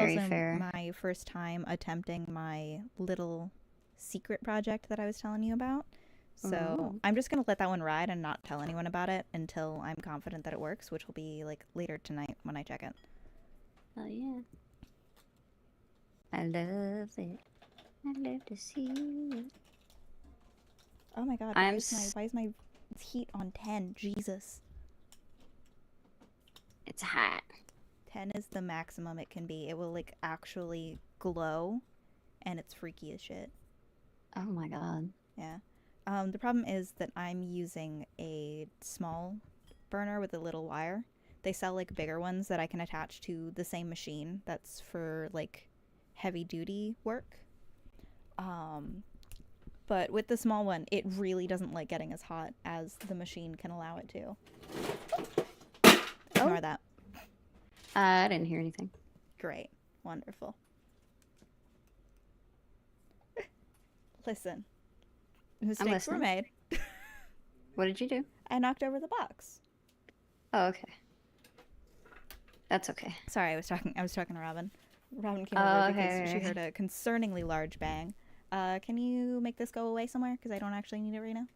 very also fair. my first time attempting my little secret project that I was telling you about. So Ooh. I'm just gonna let that one ride and not tell anyone about it until I'm confident that it works, which will be like later tonight when I check it. Oh yeah. I love it. I love to see it. Oh my god, I'm why is my heat on 10? Jesus. it's hot. 10 is the maximum it can be. It will like actually glow and it's freaky as shit. Oh my god. Yeah. The problem is that I'm using a small burner with a little wire. They sell like bigger ones that I can attach to the same machine that's for like heavy duty work. Um, but with the small one, it really doesn't like getting as hot as the machine can allow it to. Ignore Oh, that. I didn't hear anything. Great. Wonderful. Listen, I'm mistakes were listening. made. What did you do? I knocked over the box. Oh, okay. That's okay. Sorry, I was talking to Robin. Robin came over Oh, because she okay. heard a concerningly large bang. Can you make this go away somewhere? Because I don't actually need it right now.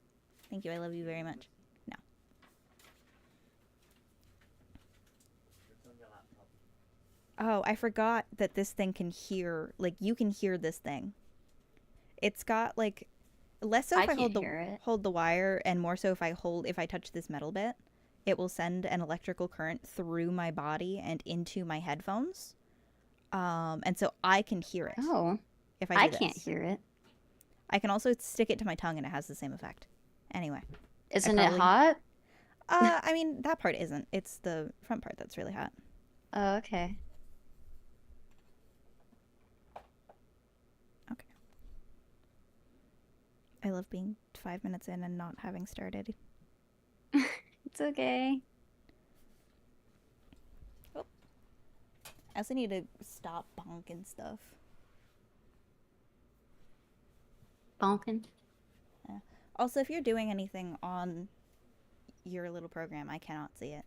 Thank you. I love you very much. No. Oh, I forgot that this thing can hear. Like you can hear this thing. It's got like less so I if I can't hear it. hold the wire, and more so if I touch this metal bit. It will send an electrical current through my body and into my headphones. And so I can hear it Oh, if I I do can't this. hear it. I can also stick it to my tongue and it has the same effect. Anyway, I Isn't it probably. hot? I mean, that part isn't. It's the front part that's really hot. Oh, okay. Okay. I love being 5 minutes in and not having started. It's okay. Oh, I also need to stop bonking stuff. Bonking. Yeah. Also, if you're doing anything on your little program, I cannot see it.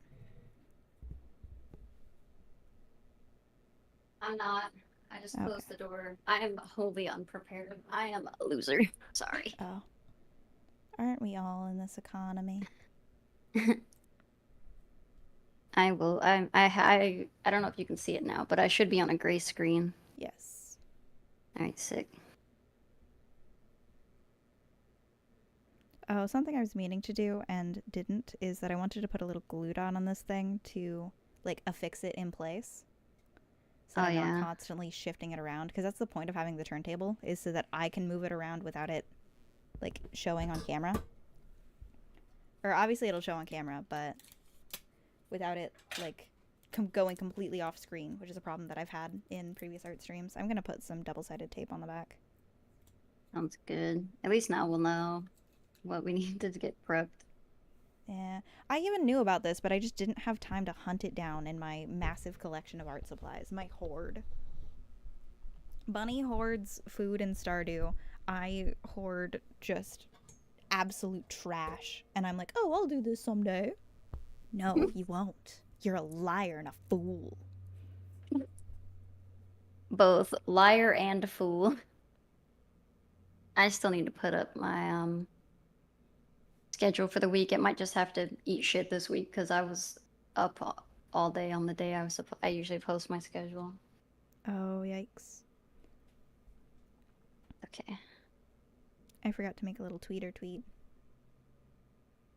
I'm not. I just Okay. closed the door. I am wholly unprepared. I am a loser. Sorry. Oh. Aren't we all in this economy? I will. I don't know if you can see it now, but I should be on a gray screen. Yes. All right, sick. Oh, something I was meaning to do and didn't is that I wanted to put a little glue dot on this thing to like affix it in place so that Oh I'm not yeah. constantly shifting it around, because that's the point of having the turntable, is so that I can move it around without it like showing on camera. Or obviously it'll show on camera, but without it like going completely off screen, which is a problem that I've had in previous art streams. I'm gonna put some double-sided tape on the back. Sounds good. At least now we'll know what we need to get prepped. Yeah, I even knew about this, but I just didn't have time to hunt it down in my massive collection of art supplies, my hoard. Bunny hoards food and Stardew. I hoard just absolute trash. And I'm like, oh, I'll do this someday. No, you won't. You're a liar and a fool. Both liar and fool. I still need to put up my schedule for the week. It might just have to eat shit this week because I was up all day on the day I usually post my schedule. Oh, yikes. Okay. I forgot to make a little tweeter tweet.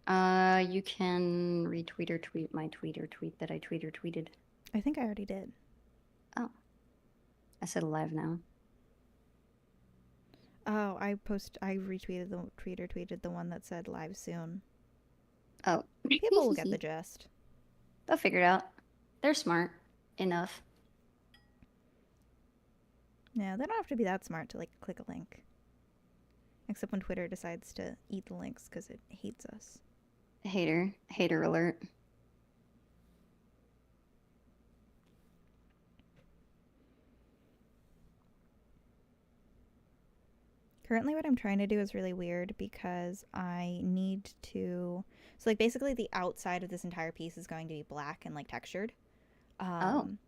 You can retweet or tweet my tweet or tweet that I tweeted. I think I already did. Oh. I said live now. Oh, I retweeted the tweeter tweeted the one that said live soon. Oh. People will get the gist. They'll figure it out. They're smart enough. Yeah, they don't have to be that smart to like click a link. Except when Twitter decides to eat the links because it hates us. Hater alert. Currently what I'm trying to do is really weird because I need to... So, like, basically the outside of this entire piece is going to be black and, like, textured. Oh. Um,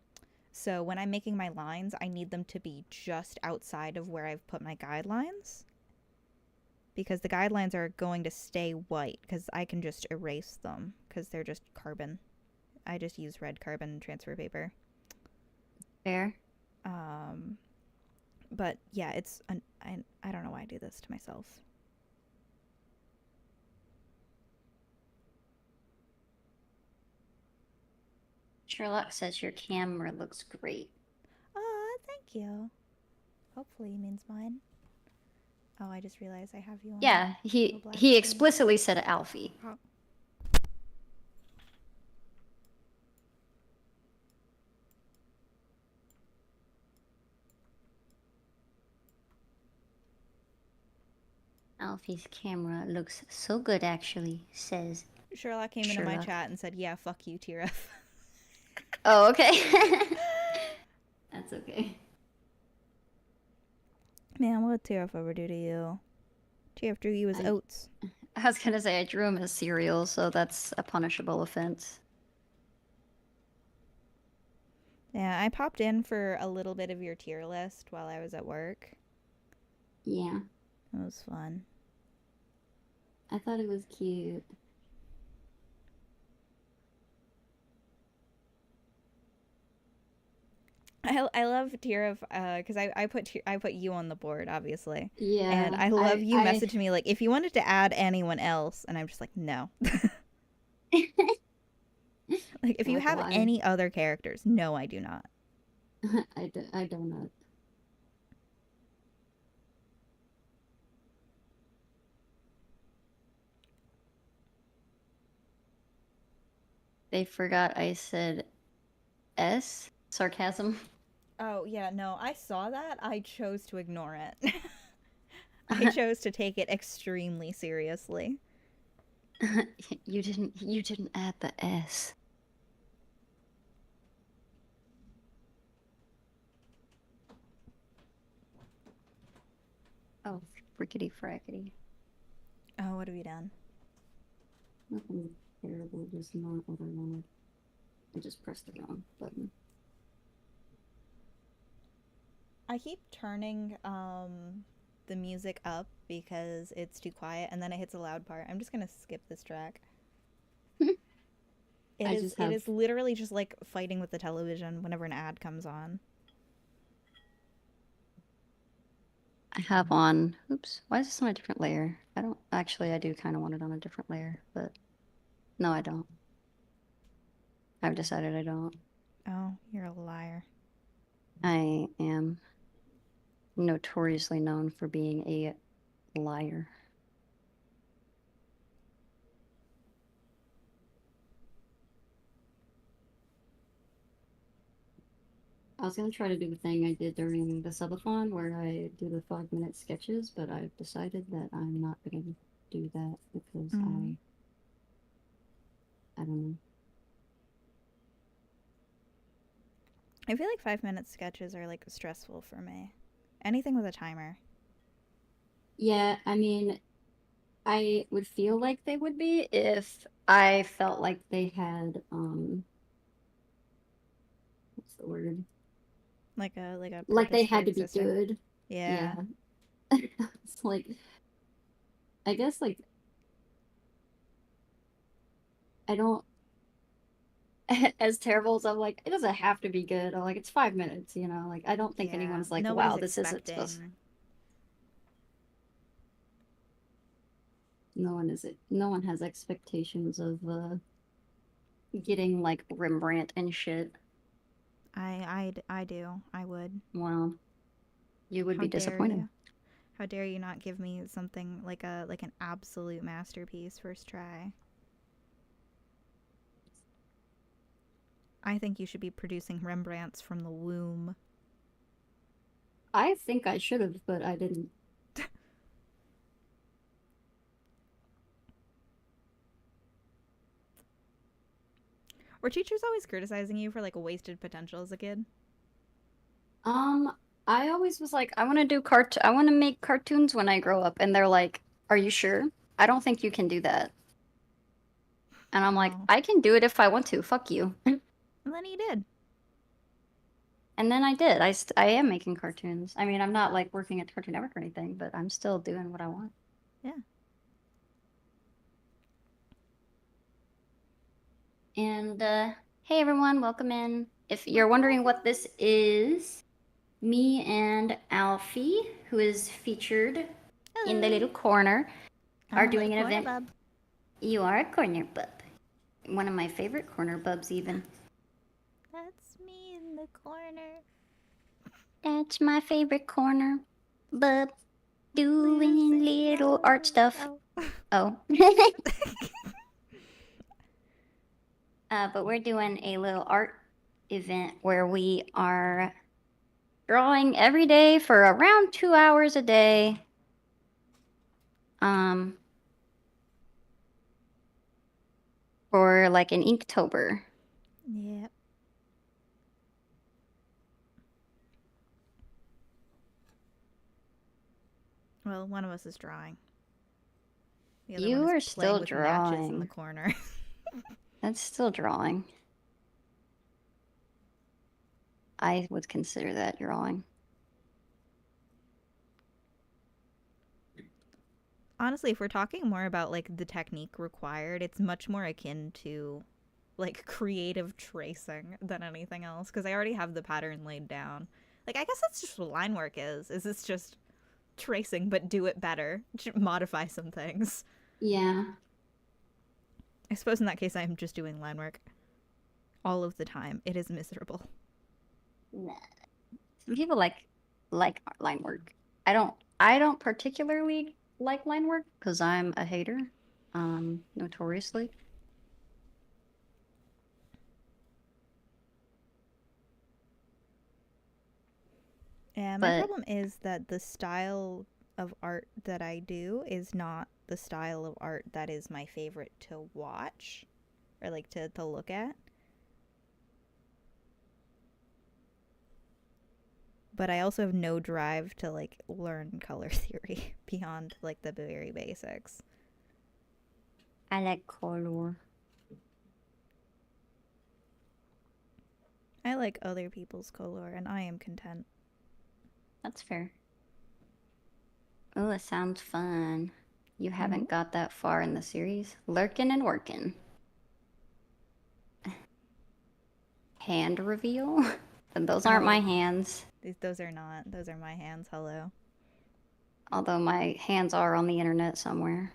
So when I'm making my lines, I need them to be just outside of where I've put my guidelines, because the guidelines are going to stay white because I can just erase them because they're just carbon. I just use red carbon transfer paper. Fair. Um, but yeah, I don't know why I do this to myself. Sherlock says your camera looks great. Oh, thank you. Hopefully means mine. Oh, I just realized I have you on Yeah, a black he screen. explicitly said Alfie. Oh. Alfie's camera looks so good, actually, says Sherlock came into my Sherlock. chat and said, "Yeah, fuck you, TRF." Oh, okay. That's okay. Man, what did TRF ever do to you? TRF drew you as I, oats. I was gonna say I drew him as cereal, so that's a punishable offense. Yeah, I popped in for a little bit of your tier list while I was at work. Yeah, It was fun. I thought it was cute. I love tier of because I put you on the board obviously, and Yeah, I love you I messaged me like if you wanted to add anyone else, and I'm just like no. Like if you like have why? any other characters, no, I do not. I don't know. They forgot I said S sarcasm. Oh yeah, no, I saw that. I chose to ignore it. I chose to take it extremely seriously. You didn't add the S. Oh, frickety frackety. Oh, what have you done? Nothing terrible, just not what I wanted. I just pressed the wrong button. I keep turning the music up because it's too quiet, and then it hits a loud part. I'm just gonna skip this track. I just It have is literally just like fighting with the television whenever an ad comes on. I have on. Oops, why is this on a different layer? I don't actually. I do kind of want it on a different layer, but no, I don't. I've decided I don't. Oh, you're a liar. I am notoriously known for being a liar. I was gonna try to do the thing I did during the subathon where I do the 5-minute sketches, but I've decided that I'm not gonna do that because Mm. I don't know. I feel like 5 minute sketches are like stressful for me. Anything with a timer. Yeah, I mean, I would feel like they would be if I felt like they had what's the word? Like a Like they purpose had for to be existing. good. Yeah. Yeah. It's like I guess like I don't as terrible as I'm like, it doesn't have to be good. I'm like, it's 5 minutes, you know? Like I don't think Yeah. anyone's like, Nobody's wow, this isn't supposed expecting. no one is it no one has expectations of getting like Rembrandt and shit. I do. I would. Well, you would How be dare disappointed. you? How dare you not give me something like an absolute masterpiece first try? I think you should be producing Rembrandts from the womb. I think I should have, but I didn't. Were teachers always criticizing you for like a wasted potential as a kid? Um, I always was like, I want to make cartoons when I grow up, and they're like, "Are you sure? I don't think you can do that." And I'm like, Oh. "I can do it if I want to. Fuck you." And then he did. And then I did. I am making cartoons. I mean, I'm not like working at Cartoon Network or anything, but I'm still doing what I want. Yeah. And hey everyone, welcome in. If you're Welcome, wondering welcome. what this is, me and Alfie, who is featured in the little Hello. corner, I'm are a little doing an corner event. bub. You are a corner bub. One of my favorite corner bubs, even. That's me in the corner. That's my favorite corner bub. Doing Losing little art colors. stuff. Oh. Oh. But we're doing a little art event where we are drawing every day for around 2 hours a day. Um, for like an Inktober. Yep. Well, one of us is drawing. The other one You is are playing still with matches in the drawing. corner. That's still drawing. I would consider that drawing. Honestly, if we're talking more about like the technique required, it's much more akin to like creative tracing than anything else because I already have the pattern laid down. Like I guess that's just what line work is. Is it's just tracing but do it better, modify some things. Yeah. I suppose in that case I'm just doing line work all of the time. It is miserable. Nah. Some people like line work. I don't particularly like line work because I'm a hater. Notoriously. Yeah, my But problem is that the style of art that I do is not the style of art that is my favorite to watch or like to look at. But I also have no drive to like learn color theory beyond like the very basics. I like color. I like other people's color and I am content. That's fair. Oh, it sounds fun. You Mm-hmm. haven't got that far in the series. Lurking and working. Hand reveal? And those aren't my Oh, hands. those are not. Those are my hands. Hello. Although my hands are on the internet somewhere.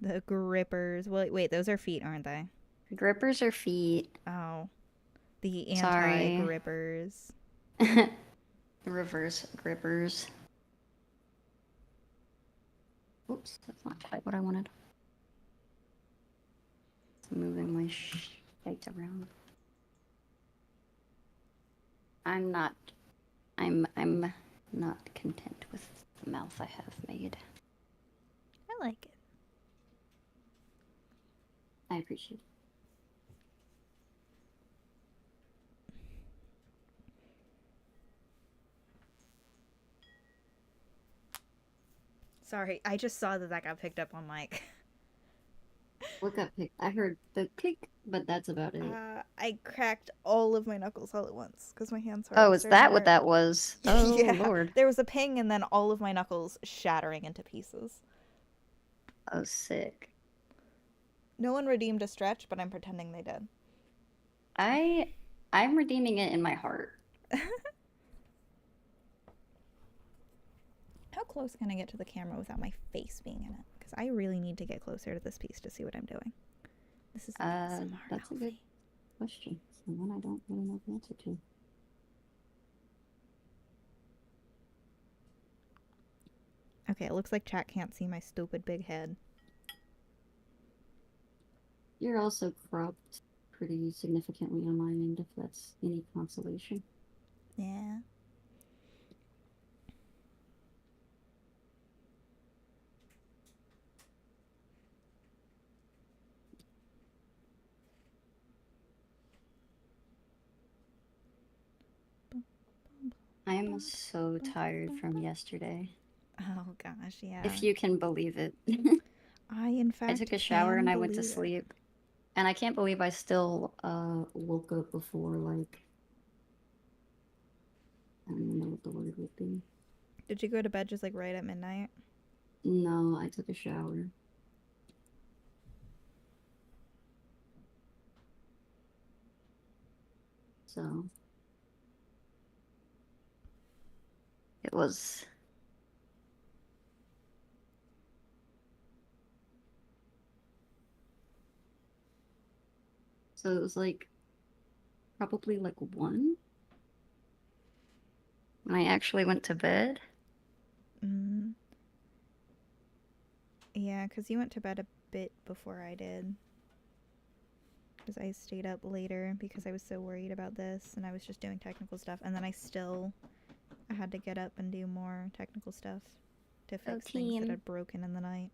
The grippers. Wait, those are feet, aren't they? Grippers or feet? Oh, the anti Sorry. grippers. Reverse grippers. Oops, that's not quite what I wanted. Moving my shite around. I'm not. I'm not content with the mouth I have made. I like it. I appreciate it. Sorry, I just saw that got picked up on mic. What got picked? I heard the click, but that's about it. I cracked all of my knuckles all at once because my hands are Oh, already is starting to that what hurt. that was? Oh, Yeah, Lord. there was a ping and then all of my knuckles shattering into pieces. Oh, sick. No one redeemed a stretch, but I'm pretending they did. I I'm redeeming it in my heart. How close can I get to the camera without my face being in it? Because I really need to get closer to this piece to see what I'm doing. This is ASMR, That's a good Alfie. question. And one I don't really know the answer to. Okay, it looks like chat can't see my stupid big head. You're also cropped pretty significantly on my end, if that's any consolation. Yeah. I am so tired from yesterday. Oh gosh, yeah. If you can believe it. I in I fact took a shower can and I went to believe it. sleep. And I can't believe I still woke up before like what the word would be. Did you go to bed just like right at midnight? No, I took a shower. So it was, so it was like probably like 1 when I actually went to bed. Mm. Yeah, because you went to bed a bit before I did. Because I stayed up later because I was so worried about this and I was just doing technical stuff. And then I had to get up and do more technical stuff to Go fix things that team. had broken in the night.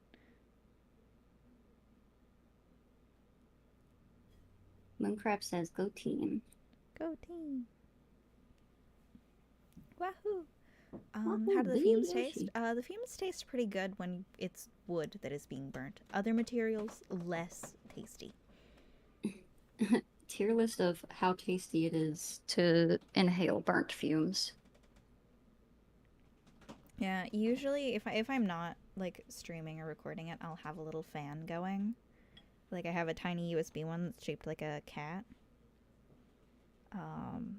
Mooncrab says go team. Go team! Wahoo! How Wahoo, do the Booty fumes taste? Yoshi. The fumes taste pretty good when it's wood that is being burnt. Other materials, less tasty. Tier list of how tasty it is to inhale burnt fumes. Yeah, usually if I'm not like streaming or recording it, I'll have a little fan going. Like I have a tiny USB one that's shaped like a cat. Um,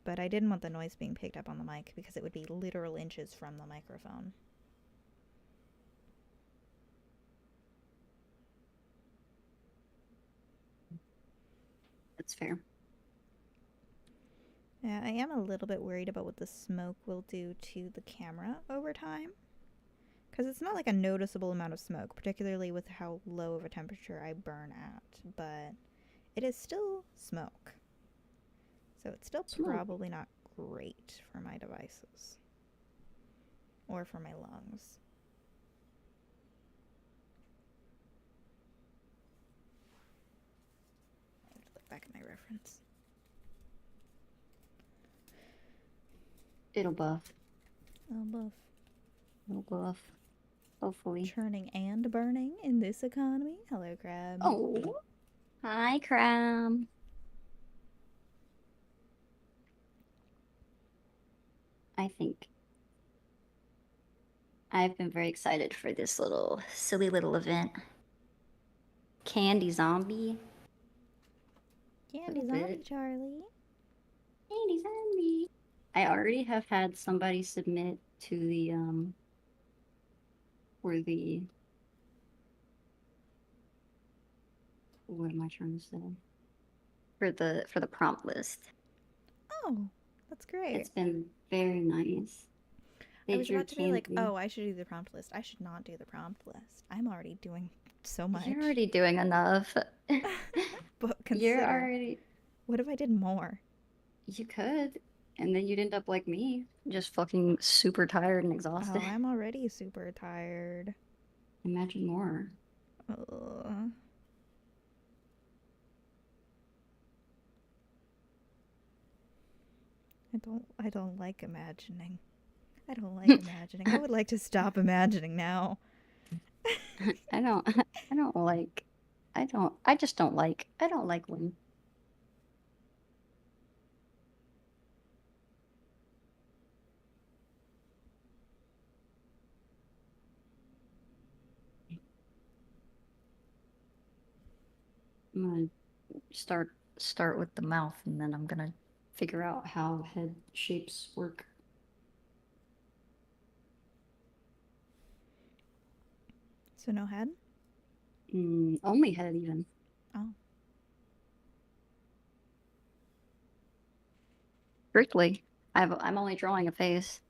but I didn't want the noise being picked up on the mic because it would be literal inches from the microphone. That's fair. Yeah, I am a little bit worried about what the smoke will do to the camera over time. Because it's not like a noticeable amount of smoke, particularly with how low of a temperature I burn at, but it is still smoke. So it's still Smoke. probably not great for my devices or for my lungs. I have to look back at my reference. It'll buff. Oh, buff. It'll buff. Hopefully. Churning and burning in this economy. Hello, Crab. Oh. Hi, Cram. I think I've been very excited for this little silly little event. Candy Zombie. A Candy little zombie, bit. Charlie. Candy Zombie. I already have had somebody submit to the for the what am I trying to say? For the prompt list. Oh, that's great. It's been very nice. I They was drew about to be like, candy. oh, I should do the prompt list. I should not do the prompt list. I'm already doing so You're much. already doing enough. But You're consider, already what if I did more? you could, and then you'd end up like me, just fucking super tired and exhausted. Oh, I'm already super tired. Imagine more. Ugh. I don't like imagining. I don't like imagining. I would like to stop imagining now. I don't I don't like I just I don't like when I'm gonna start with the mouth and then I'm gonna figure out how head shapes work. So no head? Only head even. Oh. Strictly. I'm only drawing a face.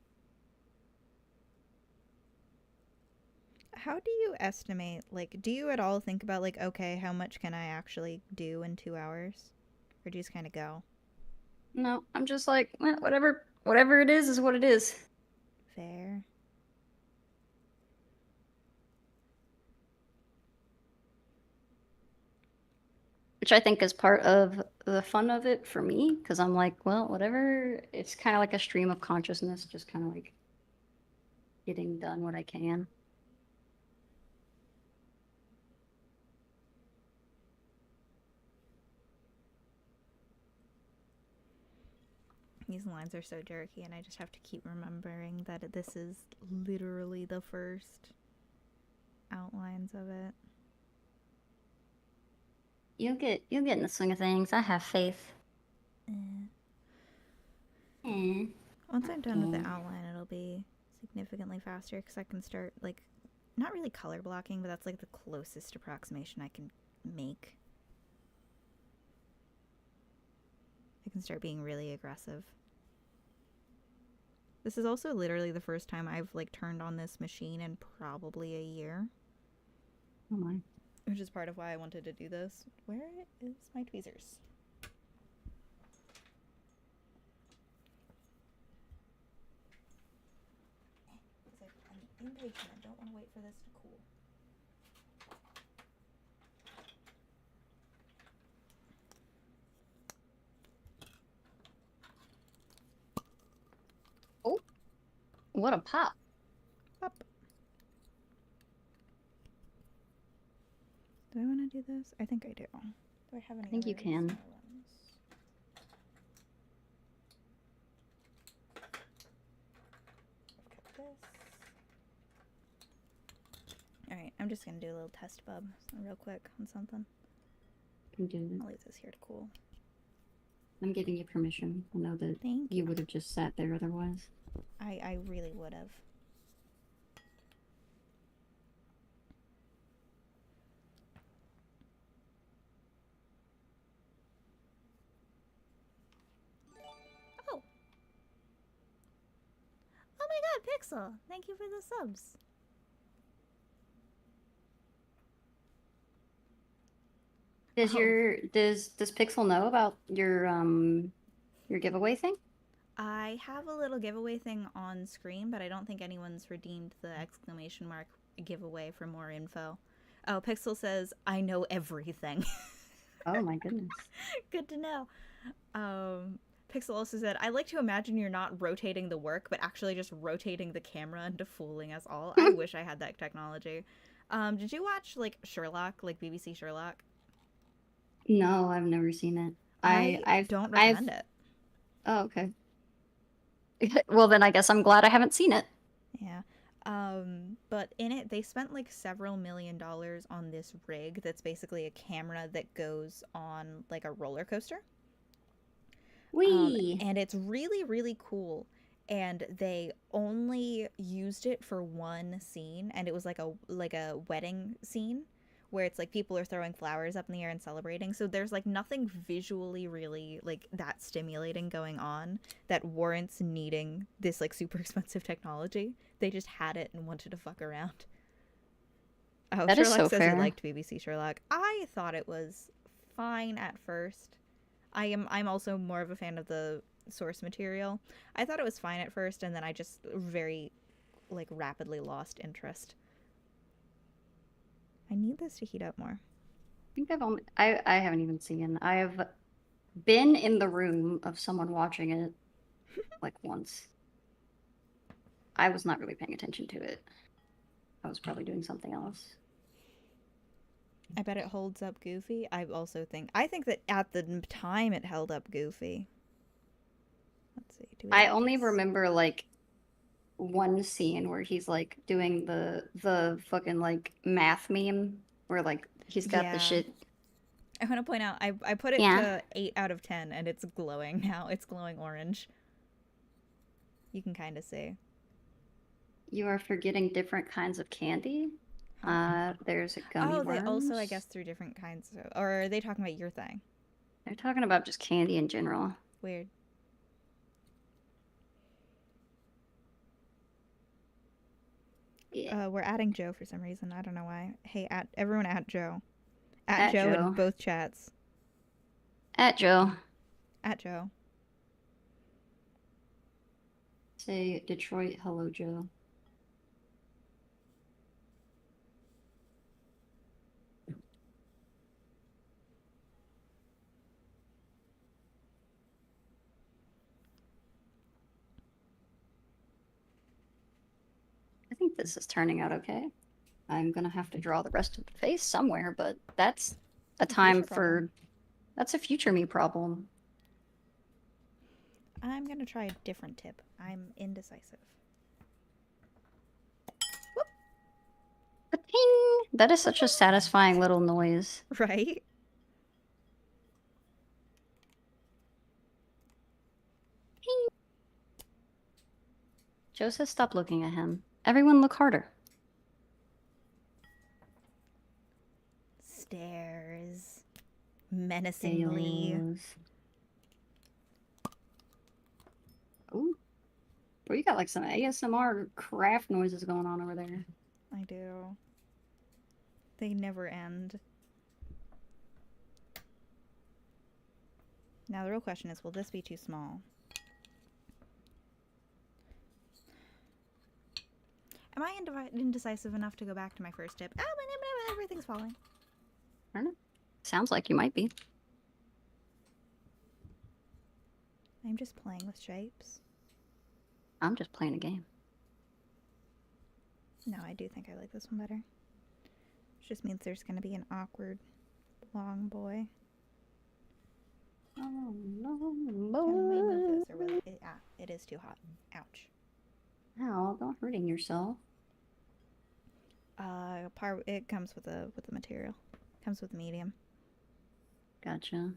How do you estimate, like, do you at all think about, like, okay, how much can I actually do in 2 hours? Or do you just kind of go? No, I'm just like, whatever it is what it is. Fair. Which I think is part of the fun of it for me, because I'm like, well, whatever. It's kind of like a stream of consciousness, just kind of like getting done what I can. These lines are so jerky, and I just have to keep remembering that this is literally the first outlines of it. You'll get in the swing of things. I have faith. Eh. Mm. Once I'm done with the Okay. outline, it'll be significantly faster because I can start, like, not really color blocking, but that's like the closest approximation I can make. I can start being really aggressive. This is also literally the first time I've like turned on this machine in probably a year, Oh my. which is part of why I wanted to do this. Where is my tweezers? Because I'm impatient. I don't want to wait for this to cool. Oh, what a pop. Up. Do I want to do this? I think I do. Do I have any I think other you can. small ones? I've kept this. Alright, I'm just going to do a little test bub real quick on something. Can do it. I'll leave this here to cool. I'm giving you permission. I know that Thank you you. would have just sat there otherwise. I really would have. Oh! Oh my god, Pixel! Thank you for the subs. Does Oh, does Pixel know about your giveaway thing? I have a little giveaway thing on screen, but I don't think anyone's redeemed the exclamation mark giveaway for more info. Oh, Pixel says, I know everything. Oh my goodness. Good to know. Pixel also said, I like to imagine you're not rotating the work, but actually just rotating the camera into fooling us all. I wish I had that technology. Did you watch, like, Sherlock, like BBC Sherlock? No, I've never seen it. I don't I've recommend it. oh, okay. Well, then I guess I'm glad I haven't seen it. Yeah. But in it, they spent like several $1,000,000 on this rig that's basically a camera that goes on like a roller coaster. Wee. And it's really, really cool. And they only used it for one scene, and it was like a wedding scene where it's like people are throwing flowers up in the air and celebrating. So there's like nothing visually really like that stimulating going on that warrants needing this like super expensive technology. They just had it and wanted to fuck around. Oh, That is Sherlock so says he fair. liked BBC Sherlock. I thought it was fine at first. I'm also more of a fan of the source material. I thought it was fine at first, and then I just very like rapidly lost interest. I need this to heat up more. I think I haven't even seen. I've been in the room of someone watching it like once. I was not really paying attention to it. I was probably doing something else. I bet it holds up goofy. I think that at the time it held up goofy. Let's see. Do we I like only this? remember like one scene where he's like doing the fucking like math meme where like he's got the Yeah. shit. I want to point out I put it Yeah, to 8 out of 10 and it's glowing now. It's glowing orange. You can kind of see. you are forgetting different kinds of candy. Huh? There's gummy Oh, they also, I worms. guess, through different kinds of. Or are they talking about your thing? They're talking about just candy in general. Weird. Yeah. We're adding Joe for some reason. I don't know why. Hey, everyone at Joe. At At Joe in Joe. both chats. At Joe. At Joe. Say Detroit, hello, Joe. I think this is turning out okay. I'm gonna have to draw the rest of the face somewhere, but that's a That's a future time problem. for that's a future me problem. I'm gonna try a different tip. I'm indecisive. Ka-ting! That is such a satisfying little noise. Right? Ping. Joe says stop looking at him. Everyone look harder. Stares. Menacingly. Fails. Ooh. Bro, you got like some ASMR craft noises going on over there. I do. They never end. Now the real question is, will this be too small? Am I indecisive enough to go back to my first tip? Oh, everything's falling. I don't know. Sounds like you might be. I'm just playing with shapes. I'm just playing a game. No, I do think I like this one better. Which just means there's going to be an awkward long boy. Oh, no, Can we move this or will it? It is too hot. Ouch. Ow, don't hurting yourself. It comes with the material. Comes with the medium. Gotcha.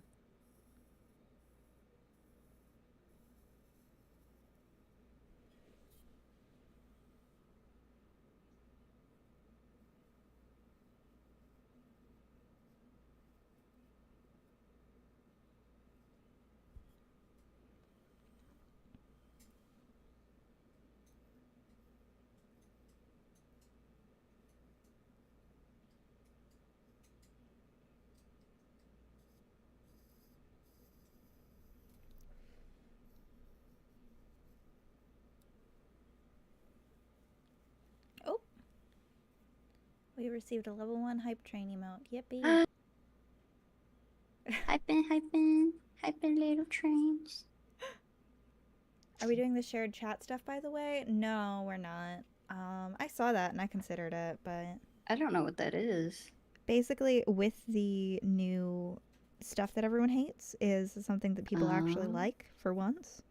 Oh! We received a level 1 hype train emote. Yippee! Hyping little trains. Are we doing the shared chat stuff, by the way? No, we're not. I saw that and I considered it, but I don't know what that is. basically, with the new stuff that everyone hates, is something that people actually like for once.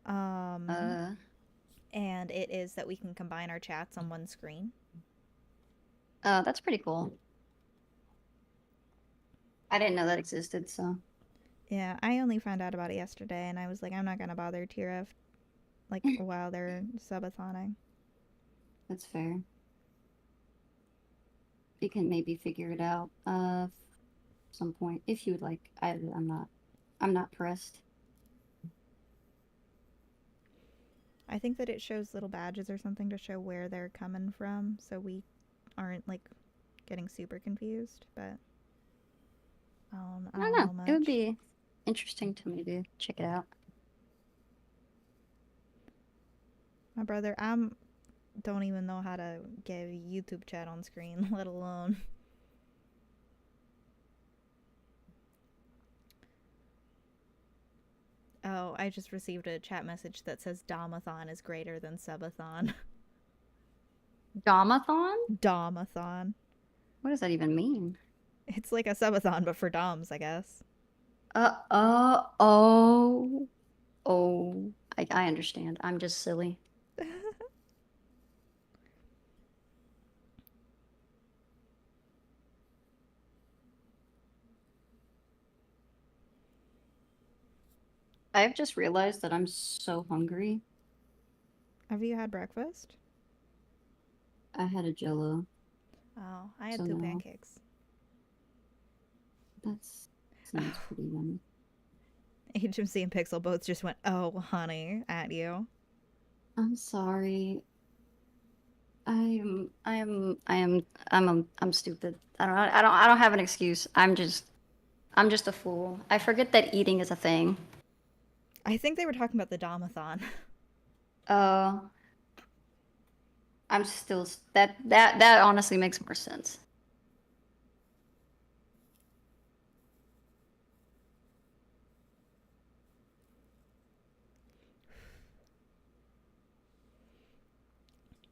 And it is that we can combine our chats on one screen. That's pretty cool. I didn't know that existed, so. Yeah, I only found out about it yesterday, and I was like, I'm not gonna bother TRF like while they're subathoning. That's fair. You can maybe figure it out some point if you would like. I'm not pressed. I think that it shows little badges or something to show where they're coming from, so we aren't like getting super confused. But I don't know much. It would be interesting to maybe check it out. My brother, don't even know how to get a YouTube chat on screen, let alone. Oh, I just received a chat message that says Domathon is greater than Subathon. Domathon? Domathon. What does that even mean? It's like a subathon, but for Doms, I guess. Oh. Oh. I understand. I'm just silly. I've just realized that I'm so hungry. Have you had breakfast? I had a Jello. Oh, I had So two no. pancakes. That sounds pretty yummy. HMC and Pixel both just went, "Oh, honey," at you. I'm sorry. I'm stupid. I don't have an excuse. I'm just a fool. I forget that eating is a thing. I think they were talking about the Domathon. Uh, I'm still that honestly makes more sense.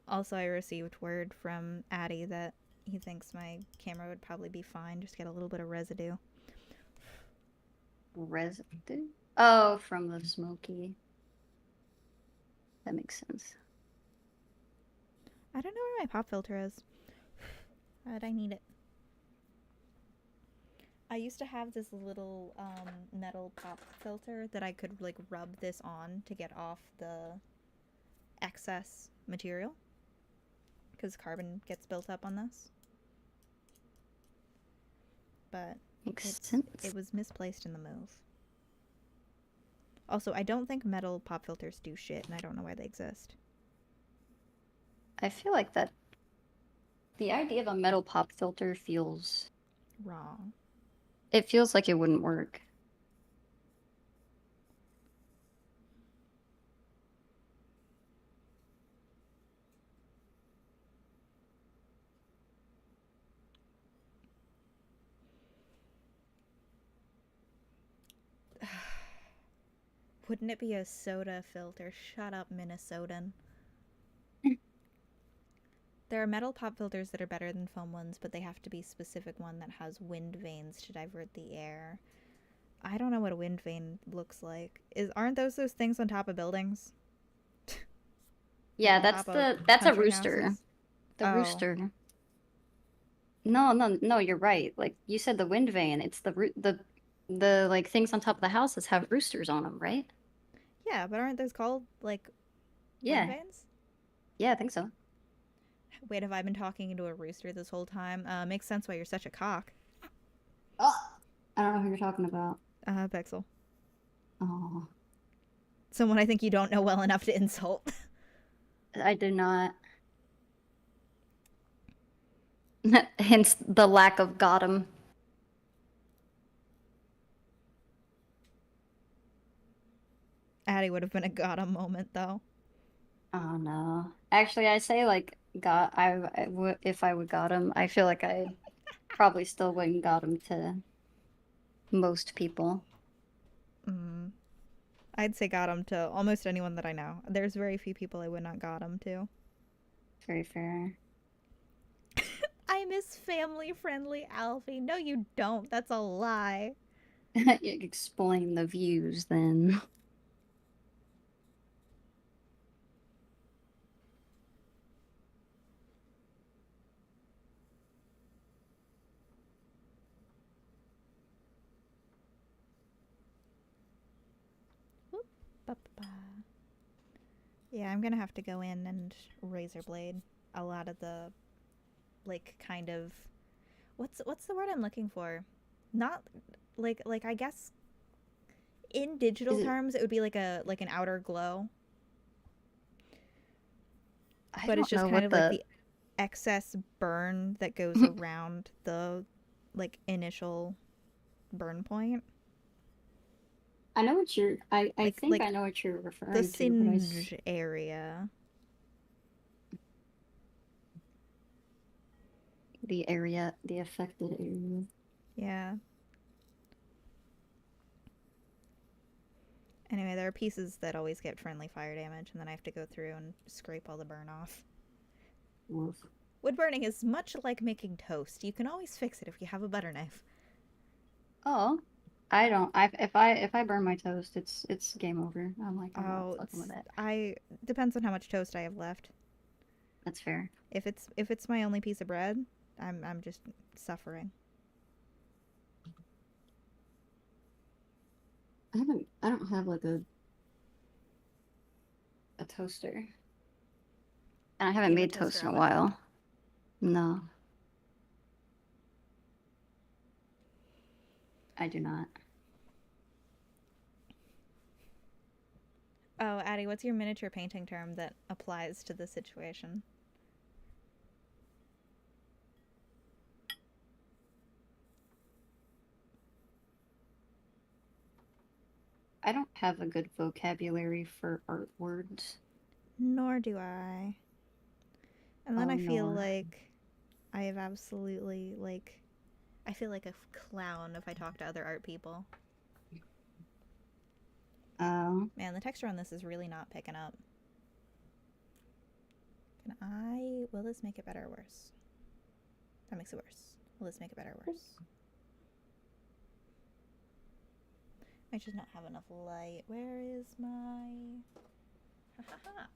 Also, I received word from Addy that he thinks my camera would probably be fine, just get a little bit of residue. Residue? Oh, from the smoky. That makes sense. I don't know where my pop filter is, but I need it. I used to have this little metal pop filter that I could like rub this on to get off the excess material because carbon gets built up on this. But Makes it sense. was misplaced in the move. Also, I don't think metal pop filters do shit, and I don't know why they exist. I feel like that the idea of a metal pop filter feels Wrong. it feels like it wouldn't work. Wouldn't it be a soda filter? Shut up, Minnesotan. There are metal pop filters that are better than foam ones, but they have to be specific one that has wind vanes to divert the air. I don't know what a wind vane looks like. Aren't those things on top of buildings? Like Yeah, on top of that's a country rooster. houses? The Oh. rooster. No, you're right. Like you said the wind vane, it's the like things on top of the houses have roosters on them, right? Yeah, but aren't those called like wind Yeah. vanes? Yeah, I think so. Wait, have I been talking into a rooster this whole time? Makes sense why you're such a cock. Oh, I don't know who you're talking about. Bexel. Oh, Someone I think you don't know well enough to insult. I did not. Hence the lack of got 'em. Addie would have been a got him moment, though. Oh no. Actually, I say like got I would if I would got him, I feel like I probably still wouldn't got him to most people. Mm. I'd say got him to almost anyone that I know. There's very few people I would not got him to. Very fair. I miss family friendly Alfie. No, you don't. That's a lie. Explain the views then. Whoop, ba-ba-ba. Yeah, I'm gonna have to go in and razor blade a lot of the like kind of what's the word I'm looking for? Not like I guess in digital Is it terms it would be like an outer glow, I but it's don't just know kind what of like the the excess burn that goes around the like initial burn point. I know what you're I think Like I know what you're the referring to, but singe area. the area, the affected area. Yeah. Anyway, there are pieces that always get friendly fire damage, and then I have to go through and scrape all the burn off. Woof. Wood burning is much like making toast. You can always fix it if you have a butter knife. Oh, I don't. If I burn my toast, it's game over. I'm not Oh, fucking with that. I depends on how much toast I have left. That's fair. If it's my only piece of bread, I'm just suffering. I don't have like a toaster. And I Do haven't you have a made toaster toast in a oven? while. No, I do not. Oh, Addie, what's your miniature painting term that applies to this situation? I don't have a good vocabulary for art words. Nor do I. And then Oh, I feel nor. like I have absolutely like I feel like a clown if I talk to other art people. Oh, Man, the texture on this is really not picking up. Will this make it better or worse? That makes it worse. Will this make it better or worse? I just not have enough light. Where is my... Ha ha ha.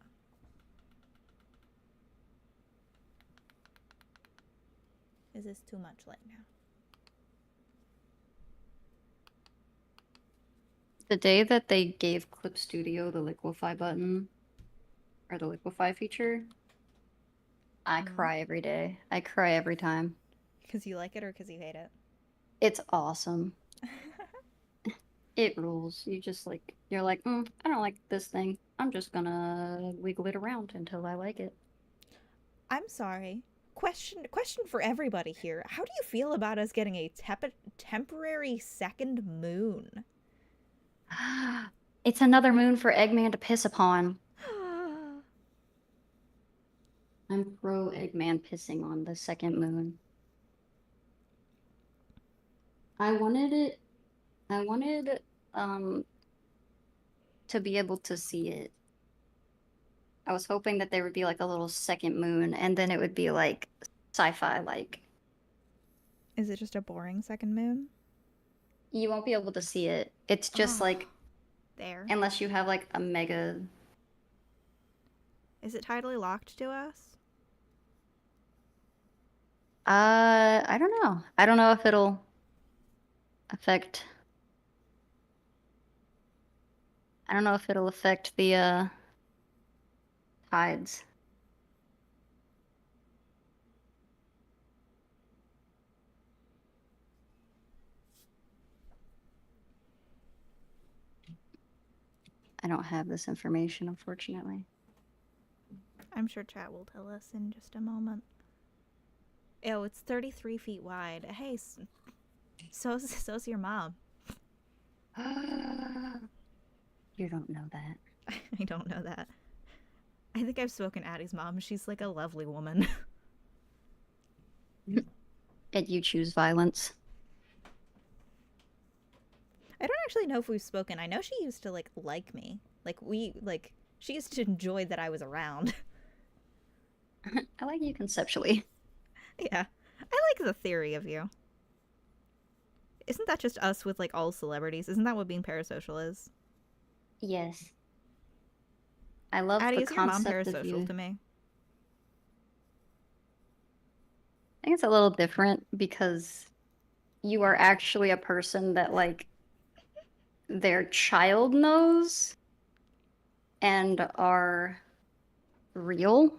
Is this too much light now? The day that they gave Clip Studio the liquify button, or the liquify feature, I cry every day. I cry every time. Because you like it or because you hate it? It's awesome. It rules. You're like, I don't like this thing. I'm just gonna wiggle it around until I like it. I'm sorry. Question for everybody here. How do you feel about us getting a temporary second moon? It's another moon for Eggman to piss upon. I'm pro Eggman pissing on the second moon. I wanted it. I wanted um to be able to see it. I was hoping that there would be like a little second moon, and then it would be like sci-fi. Like Is it just a boring second moon? you won't be able to see it. It's just Oh, like there. unless you have like a mega. Is it tidally locked to us? I don't know. I don't know if it'll affect. I don't know if it'll affect the tides. I don't have this information, unfortunately. I'm sure chat will tell us in just a moment. Oh, it's 33 feet wide. Hey, so's your mom. You don't know that. I don't know that. I think I've spoken Addie's mom. She's like a lovely woman. And you choose violence. I don't actually know if we've spoken. I know she used to like me. She used to enjoy that I was around. I like you conceptually. Yeah. I like the theory of you. Isn't that just us with like all celebrities? Isn't that what being parasocial is? Yes. I love Addie, the is your mom concept of parasocial you. to me? I think it's a little different because you are actually a person that like their child knows and are real.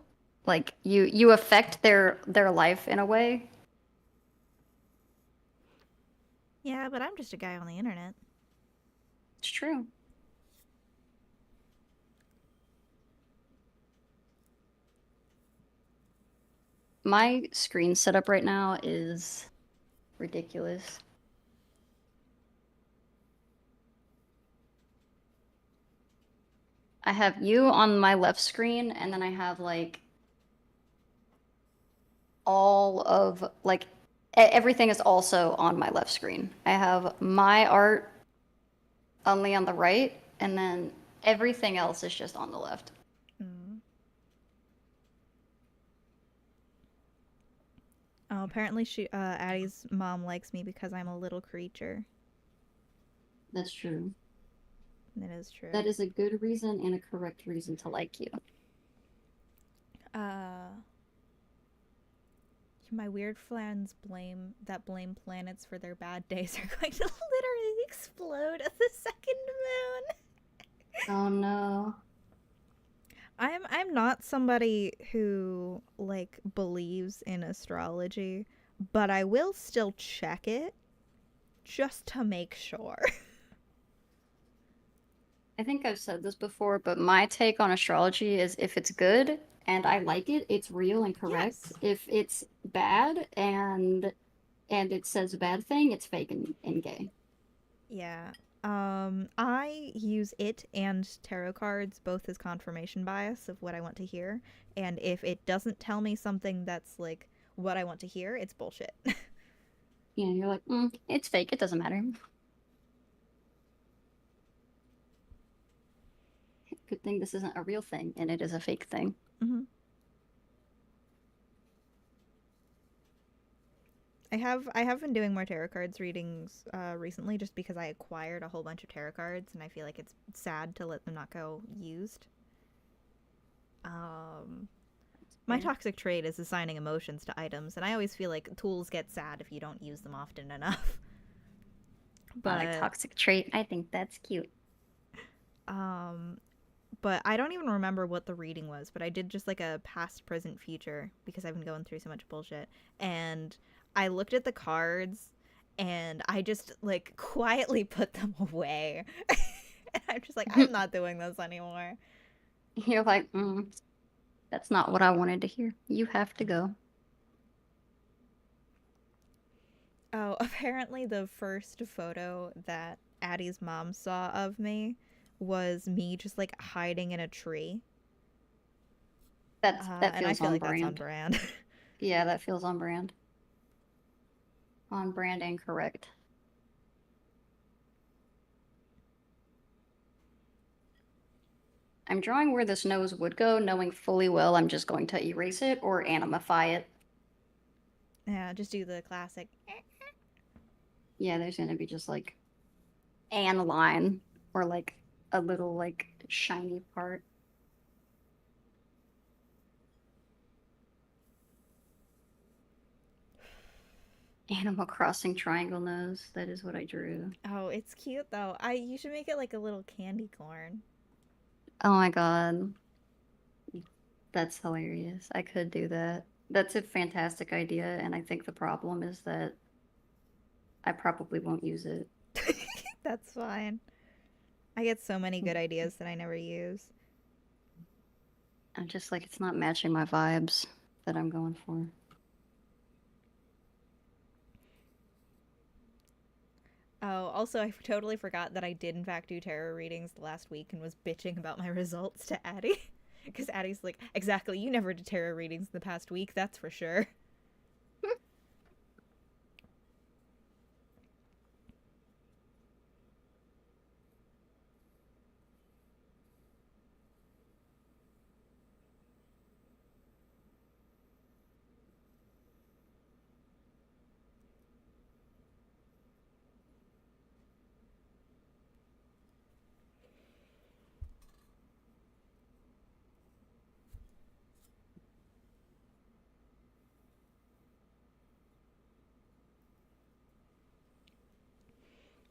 Like you affect their life in a way. Yeah, but I'm just a guy on the internet. It's true. My screen setup right now is ridiculous. I have you on my left screen, and then I have like all of like everything is also on my left screen. I have my art only on the right, and then everything else is just on the left. Mm. Oh, apparently Addie's mom likes me because I'm a little creature. That's true. It is true. That is a good reason and a correct reason to like you. Uh, my weird friends blame planets for their bad days are going to literally explode at the second moon. Oh no. I'm not somebody who like believes in astrology, but I will still check it just to make sure. I think I've said this before, but my take on astrology is if it's good and I like it, it's real and correct. Yes. If it's bad and it says a bad thing, it's fake and gay. Yeah. I use it and tarot cards both as confirmation bias of what I want to hear, and if it doesn't tell me something that's like what I want to hear, it's bullshit. You know, you're like, it's fake, it doesn't matter. Good thing this isn't a real thing and it is a fake thing. Mm-hmm. I have been doing more tarot cards readings recently just because I acquired a whole bunch of tarot cards and I feel like it's sad to let them not go used. Um, my Fair. toxic trait is assigning emotions to items, and I always feel like tools get sad if you don't use them often enough. I like But toxic trait. I think that's cute. um, but I don't even remember what the reading was, but I did just like a past, present, future because I've been going through so much bullshit. And I looked at the cards and I just like quietly put them away. I'm just like, I'm not doing this anymore. You're like, that's not what I wanted to hear. You have to go. Oh, apparently the first photo that Addie's mom saw of me was me just like hiding in a tree. That And I feels feel on like that's on brand. brand. Yeah, that feels on brand. On brand and correct. I'm drawing where this nose would go, knowing fully well I'm just going to erase it or animify it. Yeah, just do the classic. Yeah, there's gonna be just like an line or like a little like shiny part. Animal Crossing triangle nose. That is what I drew. Oh, it's cute though. I You should make it like a little candy corn. Oh my god. That's hilarious. I could do that. That's a fantastic idea, and I think the problem is that I probably won't use it. That's fine. I get so many good ideas that I never use. I'm just like, it's not matching my vibes that I'm going for. Oh, also, I totally forgot that I did, in fact, do tarot readings last week and was bitching about my results to Addie. Because Addie's like, exactly, you never did tarot readings in the past week, that's for sure.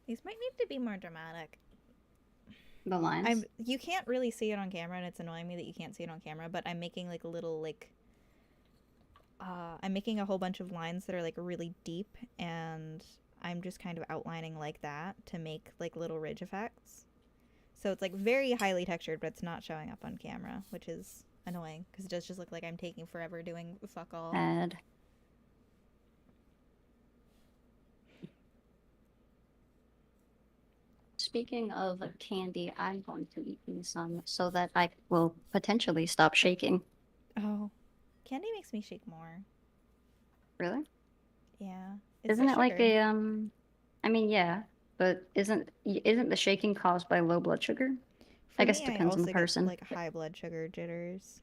These might need to be more dramatic. The lines. You can't really see it on camera, and it's annoying me that you can't see it on camera. But I'm making like a little like I'm making a whole bunch of lines that are like really deep, and I'm just kind of outlining like that to make like little ridge effects. So it's like very highly textured, but it's not showing up on camera, which is annoying because it does just look like I'm taking forever doing fuck all. Add. Speaking of candy, I'm going to eat me some so that I will potentially stop shaking. Oh, candy makes me shake more. Really? Yeah, it's the Isn't it like sugar. a I mean, yeah, but isn't the shaking caused by low blood sugar? I For guess me, it I depends on the also get person. like high blood sugar jitters.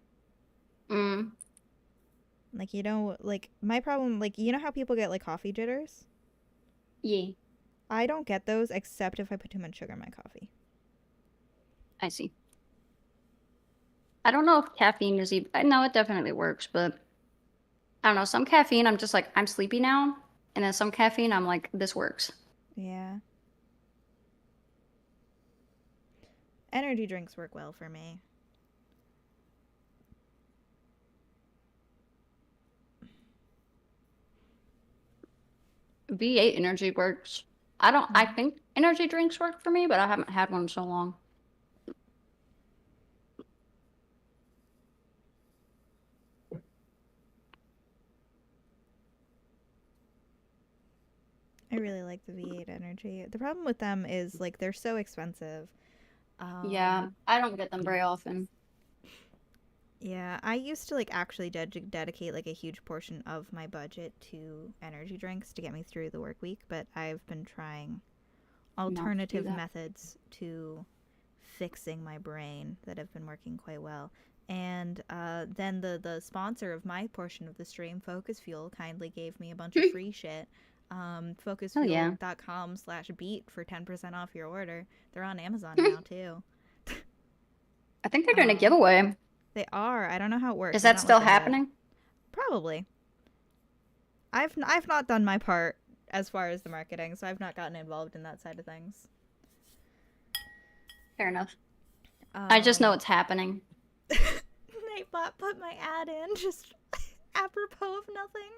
Mm, Like like my problem, like how people get like coffee jitters. yeah, I don't get those except if I put too much sugar in my coffee. I see. I don't know if caffeine is even. I know it definitely works, but I don't know. Some caffeine, I'm just like, I'm sleepy now. And then some caffeine, I'm like, this works. Yeah, energy drinks work well for me. V8 energy works. I Mm. think energy drinks work for me, but I haven't had one in so long. I really like the V8 energy. The problem with them is like they're so expensive. Yeah, Um, I don't get them very often. yeah, I used to like actually dedicate like a huge portion of my budget to energy drinks to get me through the work week, but I've been trying Not to do alternative that. methods to fixing my brain that have been working quite well. And then the sponsor of my portion of the stream, Focus Fuel, kindly gave me a bunch of free shit. Oh yeah. Focusfuel.com/beat for 10% off your order. They're on Amazon now too. I think they're doing a Um, giveaway. they are. I don't know how it Is works. I've that not still looked into it. happening? Probably. I've not done my part as far as the marketing, so I've not gotten involved in that side of things. Fair enough. I just know Um, it's happening. Nightbot put my ad in just apropos of nothing.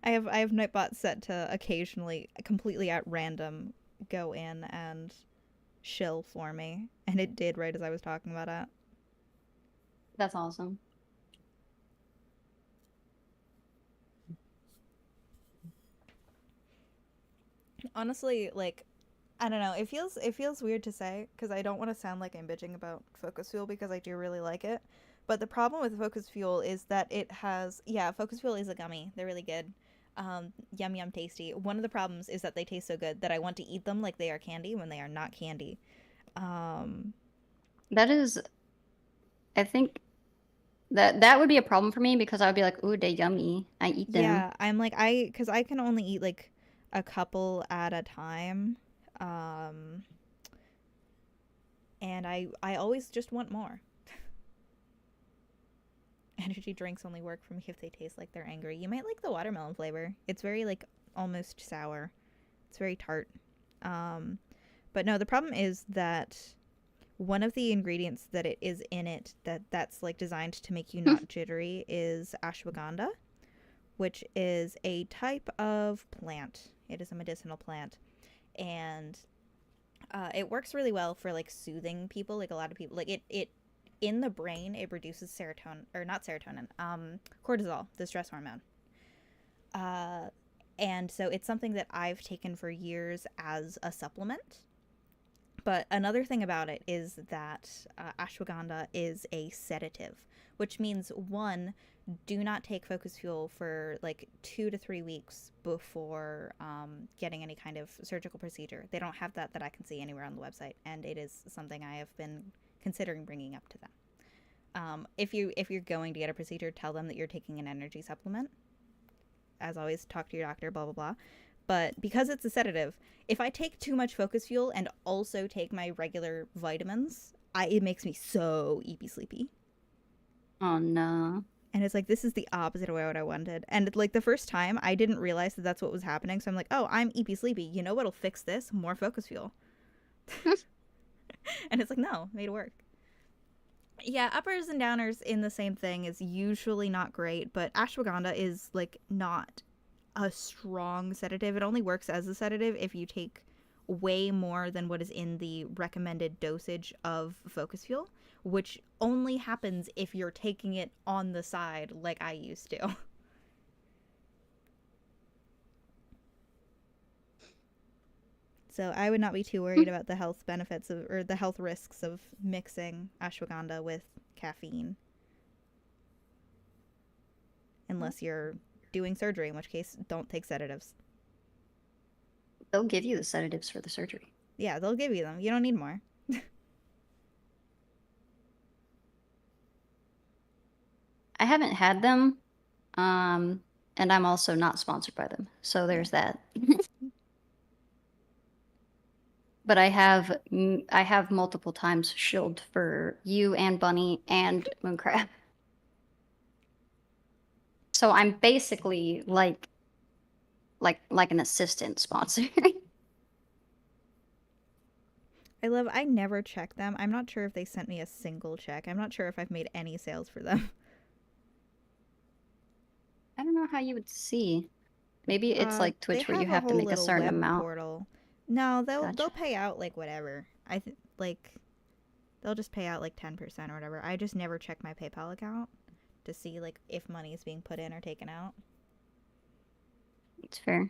I have Nightbot set to occasionally, completely at random, go in and shill for me, and it did right as I was talking about it. That's awesome. Honestly, like I don't know. It feels weird to say because I don't want to sound like I'm bitching about Focus Fuel because I do really like it. But the problem with Focus Fuel is that it has Focus Fuel is a gummy. They're really good. Yum yum tasty. One of the problems is that they taste so good that I want to eat them like they are candy when they are not candy. Um, That is, I think that would be a problem for me because I would be like, ooh, they yummy. I eat them. yeah, I'm like because I can only eat like a couple at a time. Um, and I always just want more. Energy drinks only work for me if they taste like they're angry. You might like the watermelon flavor. It's very like almost sour. It's very tart. Um, but no, the problem is that one of the ingredients that it is in it that's like designed to make you not jittery is ashwagandha, which is a type of plant. It is a medicinal plant, and it works really well for like soothing people. Like a lot of people, like it in the brain, it reduces serotonin or not serotonin, cortisol, the stress hormone. Uh, and so it's something that I've taken for years as a supplement. But another thing about it is that ashwagandha is a sedative, which means one, do not take Focus Fuel for like 2 to 3 weeks before getting any kind of surgical procedure. They don't have that I can see anywhere on the website, and it is something I have been considering bringing up to them. If you're going to get a procedure, tell them that you're taking an energy supplement. As always, talk to your doctor. Blah blah blah. But because it's a sedative, if I take too much Focus Fuel and also take my regular vitamins, it makes me so eepy sleepy. Oh no. And it's like this is the opposite of what I wanted. And like the first time, I didn't realize that that's what was happening. So I'm like, oh, I'm eepy sleepy. You know what'll fix this? More Focus Fuel. And it's like, no, made it work. Yeah, uppers and downers in the same thing is usually not great, but ashwagandha is like not a strong sedative. It only works as a sedative if you take way more than what is in the recommended dosage of Focus Fuel, which only happens if you're taking it on the side like I used to. So I would not be too worried about the health benefits of, or the health risks of mixing ashwagandha with caffeine unless you're doing surgery, in which case don't take sedatives. They'll give you the sedatives for the surgery. Yeah, they'll give you them. You don't need more. I haven't had them, um, and I'm also not sponsored by them. So Yeah. there's that. But I have multiple times shilled for you and Bunny and Mooncrab. So I'm basically like an assistant sponsor. I never check them. I'm not sure if they sent me a single check. I'm not sure if I've made any sales for them. I don't know how you would see. Maybe it's like They Twitch where you have a have to whole make a little certain web amount. portal. No, they'll Gotcha. pay out like whatever. Like they'll just pay out like 10% or whatever. I just never check my PayPal account to see like if money is being put in or taken out. It's fair.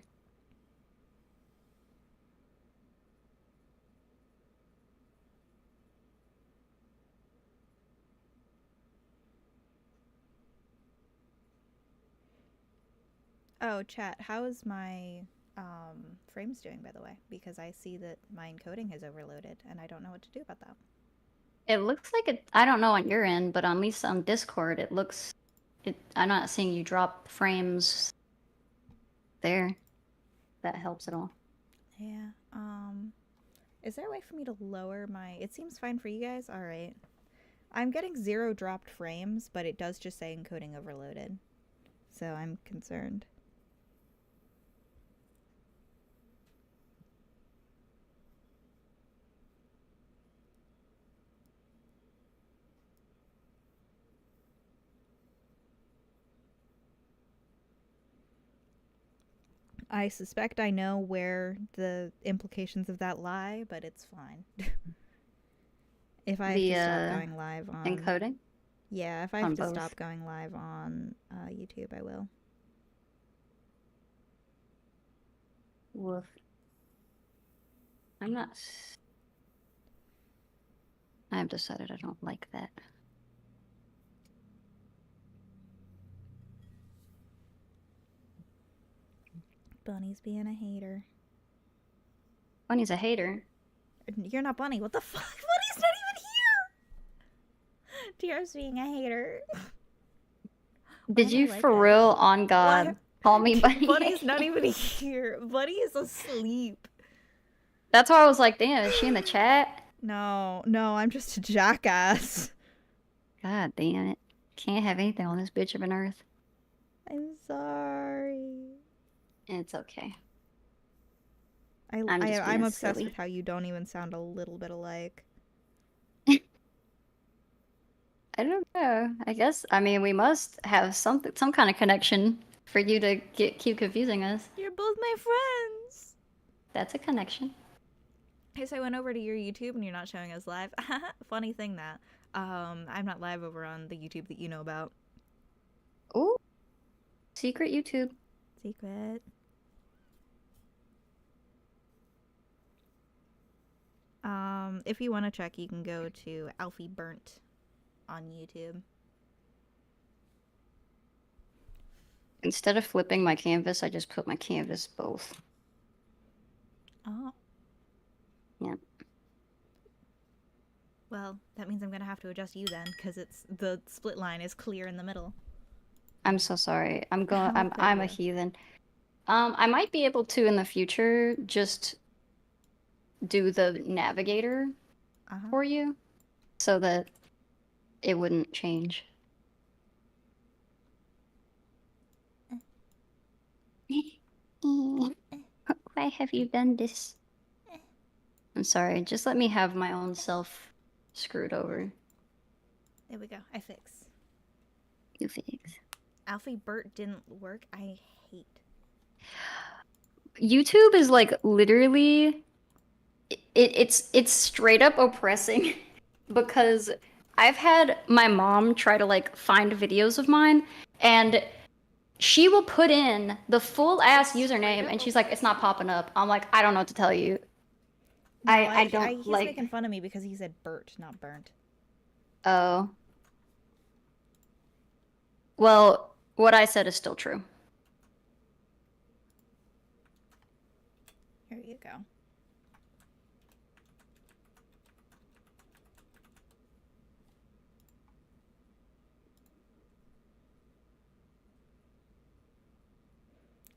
Oh, chat, how is my frames doing by the way? Because I see that my encoding has overloaded and I don't know what to do about that. It looks like it. I don't know on your end, but at least on Discord, it looks. I'm not seeing you drop frames there. That helps at all. Yeah. Is there a way for me to lower my? It seems fine for you guys. All right. I'm getting 0 dropped frames, but it does just say encoding overloaded. So I'm concerned. I suspect I know where the implications of that lie, but it's fine. If I have The to stop going live on, encoding yeah, if I have on to both. stop going live on YouTube, I will. Woof. I'm not. I've decided I don't like that. Bunny's being a hater. Bunny's a hater. You're not Bunny. What the fuck? Bunny's not even here. TR's being a hater. Did you like for that? real, on Why? God, call me Bunny? Bunny's not even here. Bunny is asleep. That's why I was like, damn, is she in the chat? No, I'm just a jackass. God damn it. Can't have anything on this bitch of an earth. I'm sorry. It's okay. I'm obsessed with how you don't even sound a little bit alike. I don't know. I guess, I mean, we must have some kind of connection for you to keep confusing us. You're both my friends. That's a connection. Okay, so I went over to your YouTube and you're not showing us live. Funny thing that. I'm not live over on the YouTube that you know about. Ooh. Secret YouTube. Secret. If you want to check, you can go to Alphiebeet on YouTube. Instead of flipping my canvas, I just put my canvas both. Oh. Yeah. Well, that means I'm gonna have to adjust you then, because it's the split line is clear in the middle. I'm so sorry. I'm a you. heathen. I might be able to in the future just do the navigator for you so that it wouldn't change. Why have you done this? I'm sorry. Just let me have my own self screwed over. There we go. I fix. You fix. Alphiebeet didn't work. I hate. YouTube is like literally it's straight up oppressing because I've had my mom try to like find videos of mine and she will put in the full ass username and she's like, it's not popping up. I'm like, I don't know what to tell you. No, I don't he's like. making fun of me because he said Bert, not burnt. Oh. Well, what I said is still true. Here you go.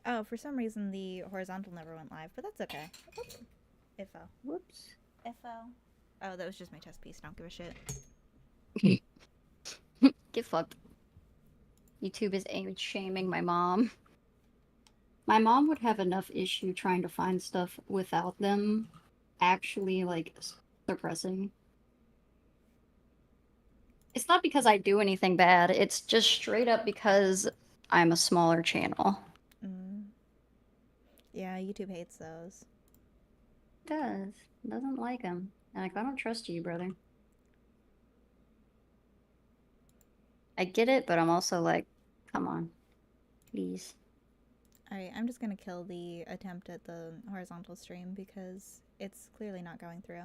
Oh, for some reason the horizontal never went live, but that's okay. Oops. It fell. Whoops. It fell. Oh, that was just my test piece. Don't give a shit. Get fucked. YouTube is shaming my mom. My mom would have enough issue trying to find stuff without them actually like suppressing. It's not because I do anything bad. It's just straight up because I'm a smaller channel. Yeah, YouTube hates those. It does. It doesn't like them. And like, I don't trust you, brother. I get it, but I'm also like, come on. Please. Alright, I'm just gonna kill the attempt at the horizontal stream because it's clearly not going through.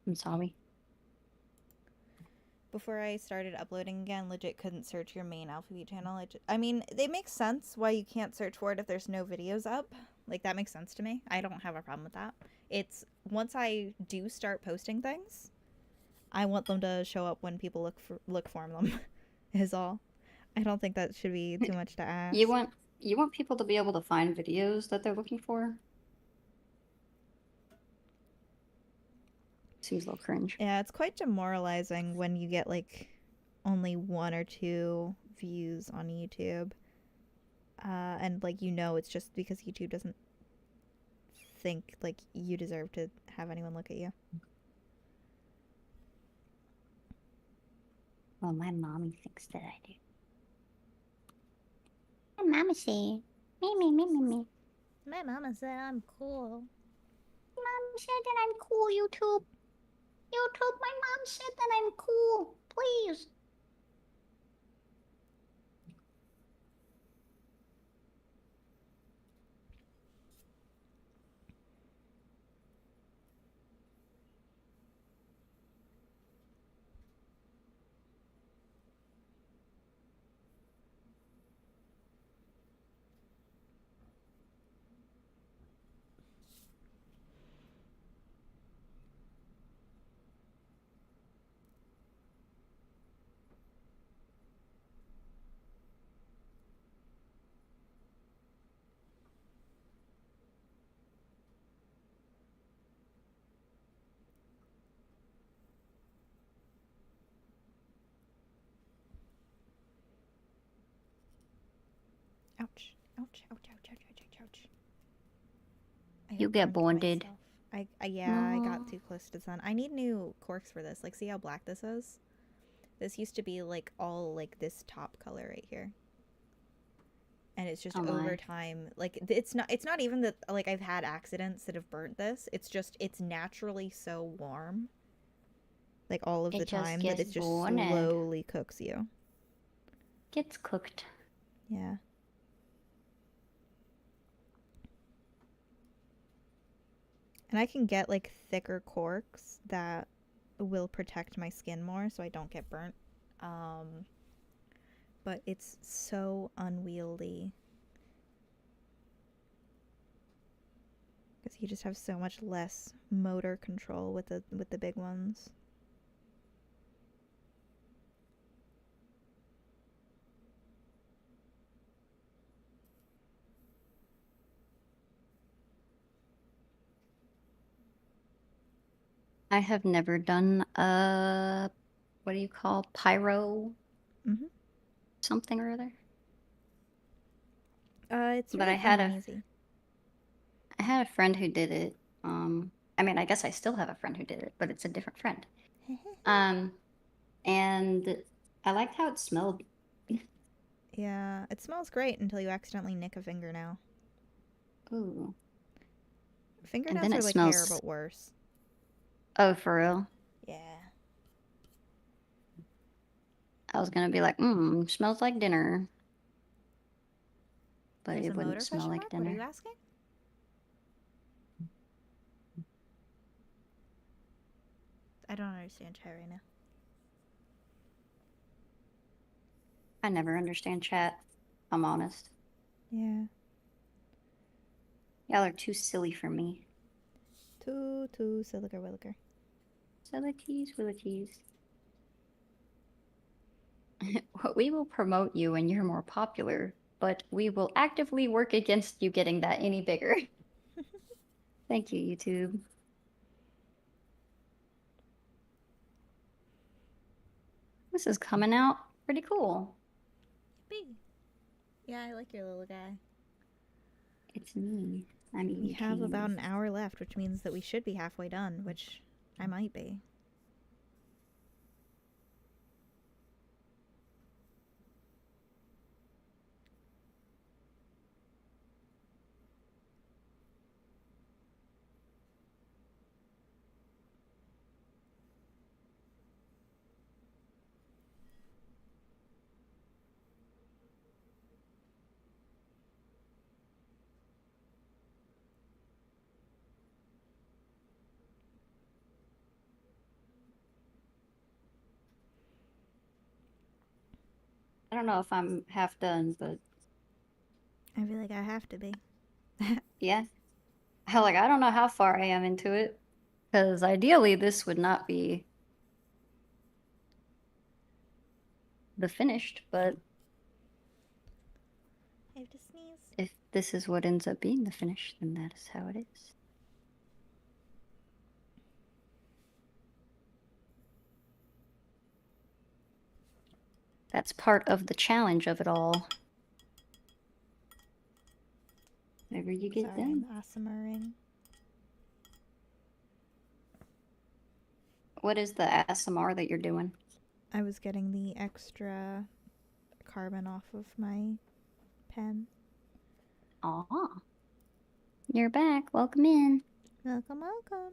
I'm sorry. Before I started uploading again, legit couldn't search your main Alphiebeet channel. I mean, it makes sense why you can't search for it if there's no videos up. Like that makes sense to me. I don't have a problem with that. It's once I do start posting things, I want them to show up when people look for them. Is all. I don't think that should be too much to You ask. want you want people to be able to find videos that they're looking for? Seems a little cringe. Yeah, it's quite demoralizing when you get like only one or two views on YouTube, and like it's just because YouTube doesn't think like you deserve to have anyone look at you. Well, my mommy thinks that I do. My mama say, me. My mama said I'm cool. Mom said that I'm cool, YouTube. YouTube, my mom said that I'm cool. Please. Ouch! Ouch! Ouch! Ouch! Ouch! Ouch! Ouch! Ouch! I You got get bumped bonded. myself. Yeah, I got No. too close to the sun. I need new corks for this. Like, see how black this is? This used to be like all like this top color right here, and it's just Oh over my. time. Like, it's not even that like I've had accidents that have burnt this. It's just it's naturally so warm, like all of the It just time that gets it just bonded. slowly cooks you. Gets cooked. Yeah. And I can get like thicker corks that will protect my skin more so I don't get burnt. Um, but it's so unwieldy because you just have so much less motor control with the big ones. I have never done what do you call pyro Mm-hmm. something or other? It's But really fun and easy. I had a friend who did it. I mean, I guess I still have a friend who did it, but it's a different friend. Um, and I liked how it smelled. Yeah, it smells great until you accidentally nick a fingernail. Ooh. And then Fingernails are it like hair, smells, but worse. oh, for real. Yeah. I was gonna be like, smells like dinner, but There's it a wouldn't motor smell question like mark? What are you dinner. asking? I don't understand chat right now. I never understand chat. I'm honest. Yeah. Y'all are too silly for me. Too siliker williker. Sillities, willities. We will promote you when you're more popular, but we will actively work against you getting that any bigger. Thank you, YouTube. This is coming out pretty cool. Yippee. Yeah, I like your little guy. It's me. I'm We eating have about cheese. an hour left, which means that we should be halfway done, which I might be. I don't know if I'm half done, but I feel like I have to be. Yeah. Hell, like, I don't know how far I am into it. Because ideally, this would not be the finished, but I have to sneeze. if this is what ends up being the finish, then that is how it is. That's part of the challenge of it all. Whenever you get Sorry, I'm done. ASMRing. What is the ASMR that you're doing? I was getting the extra carbon off of my pen. Aw. You're back. Welcome in. Welcome, welcome.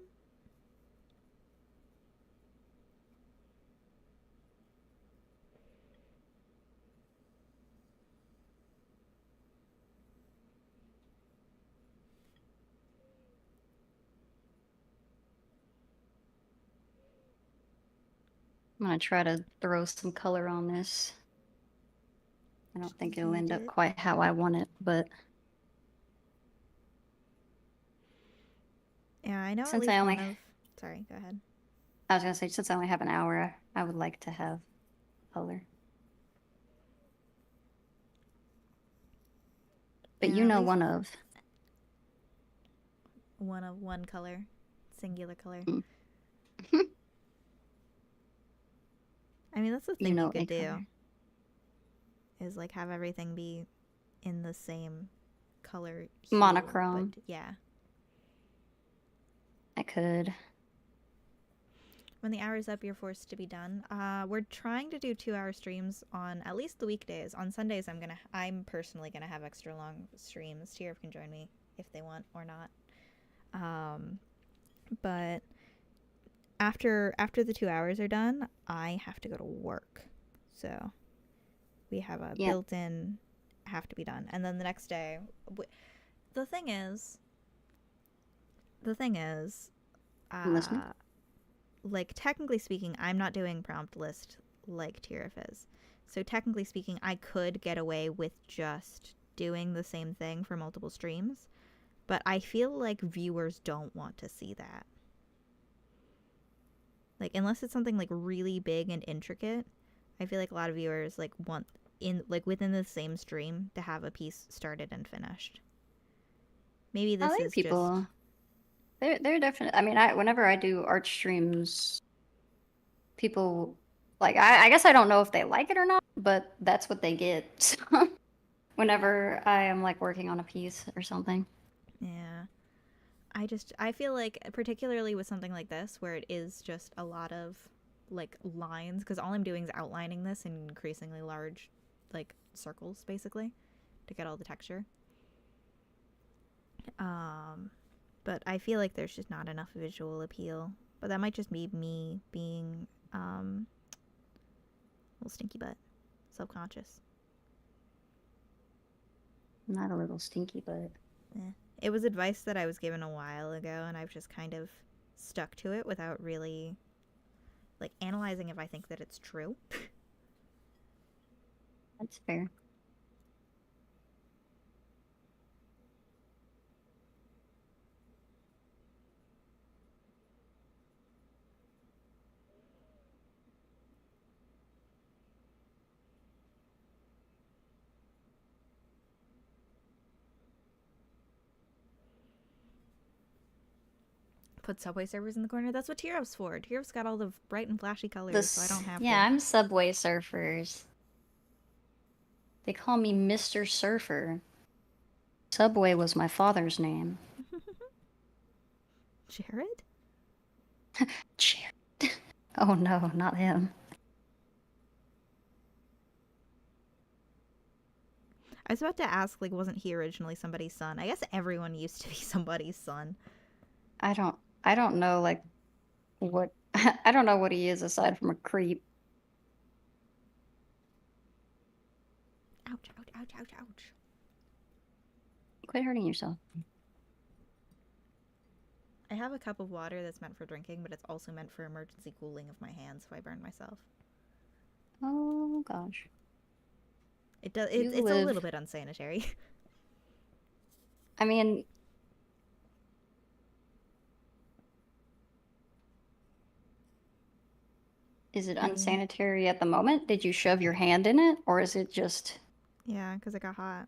I'm gonna try to throw some color on this. I don't think it'll Heat end up it. quite how I want it, but Yeah, I know at since I least only, one of. Sorry, go ahead. I was gonna say, since I only have an hour, I would like to have color. But you Yeah, at know least one of. one of one color, singular color. Mm. I mean, that's the You thing you know a could do color. is like have everything be in the same color hue, but Monochrome. yeah. I could. When the hour's up, you're forced to be done. We're trying to do 2 hour streams on at least the weekdays. On Sundays, I'm personally gonna have extra long streams. Tier can join me if they want or not. But after the 2 hours are done, I have to go to work. So we have a Yep. built-in have to be done, and then the next day. The thing is, the thing is, I'm listening. uh, like technically speaking, I'm not doing prompt list like Tirif is. So technically speaking, I could get away with just doing the same thing for multiple streams, but I feel like viewers don't want to see that. Like unless it's something like really big and intricate, I feel like a lot of viewers like want in like within the same stream to have a piece started and finished. Maybe I this think is just people. They're definitely. I mean, I whenever I do art streams, people like. I guess I don't know if they like it or not, but that's what they get. Whenever I am like working on a piece or something. yeah. I feel like particularly with something like this where it is just a lot of like lines because all I'm doing is outlining this in increasingly large like circles basically to get all the texture. Um but I feel like there's just not enough visual appeal. But that might just be me being a little stinky butt, self-conscious. Not a little stinky, but It was advice that I was given a while ago and I've just kind of stuck to it without really like analyzing if I think that it's true. that's fair. Put Subway servers in the corner. That's what Tirov's for. Tirov's got all the bright and flashy colors, so I This, don't have yeah, to. I'm Subway Surfers. They call me Mr. Surfer. Subway was my father's name. Jared? Jared. Oh no, not him. I was about to ask, like, wasn't he originally somebody's son? I guess everyone used to be somebody's son. I don't I don't know like what I don't know what he is aside from a creep. Ouch, ouch, ouch, ouch, ouch. Quit hurting yourself. I have a cup of water that's meant for drinking, but it's also meant for emergency cooling of my hands if I burn myself. Oh gosh. It does. You It's a live little bit unsanitary. I mean, Is it And unsanitary at the moment? Did you shove your hand in it, or is it just? yeah, because it got hot.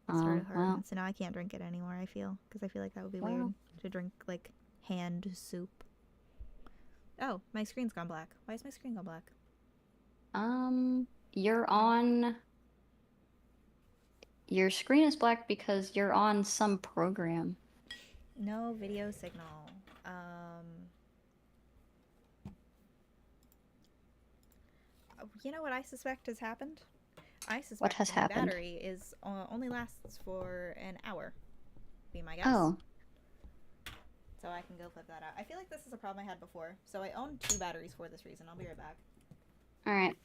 It Oh, started hurting, well, so now I can't drink it anymore. I feel because I feel like that would be weird well. to drink like hand soup. Oh, my screen's gone black. Why is my screen gone black? You're on. Your screen is black because you're on some program. No video signal. Um, you know what I suspect has happened? I What suspect has that my happened? battery is only lasts for an hour. Be my guess. Oh, So I can go flip that out. I feel like this is a problem I had before. So I own 2 batteries for this reason. I'll be right back. all right.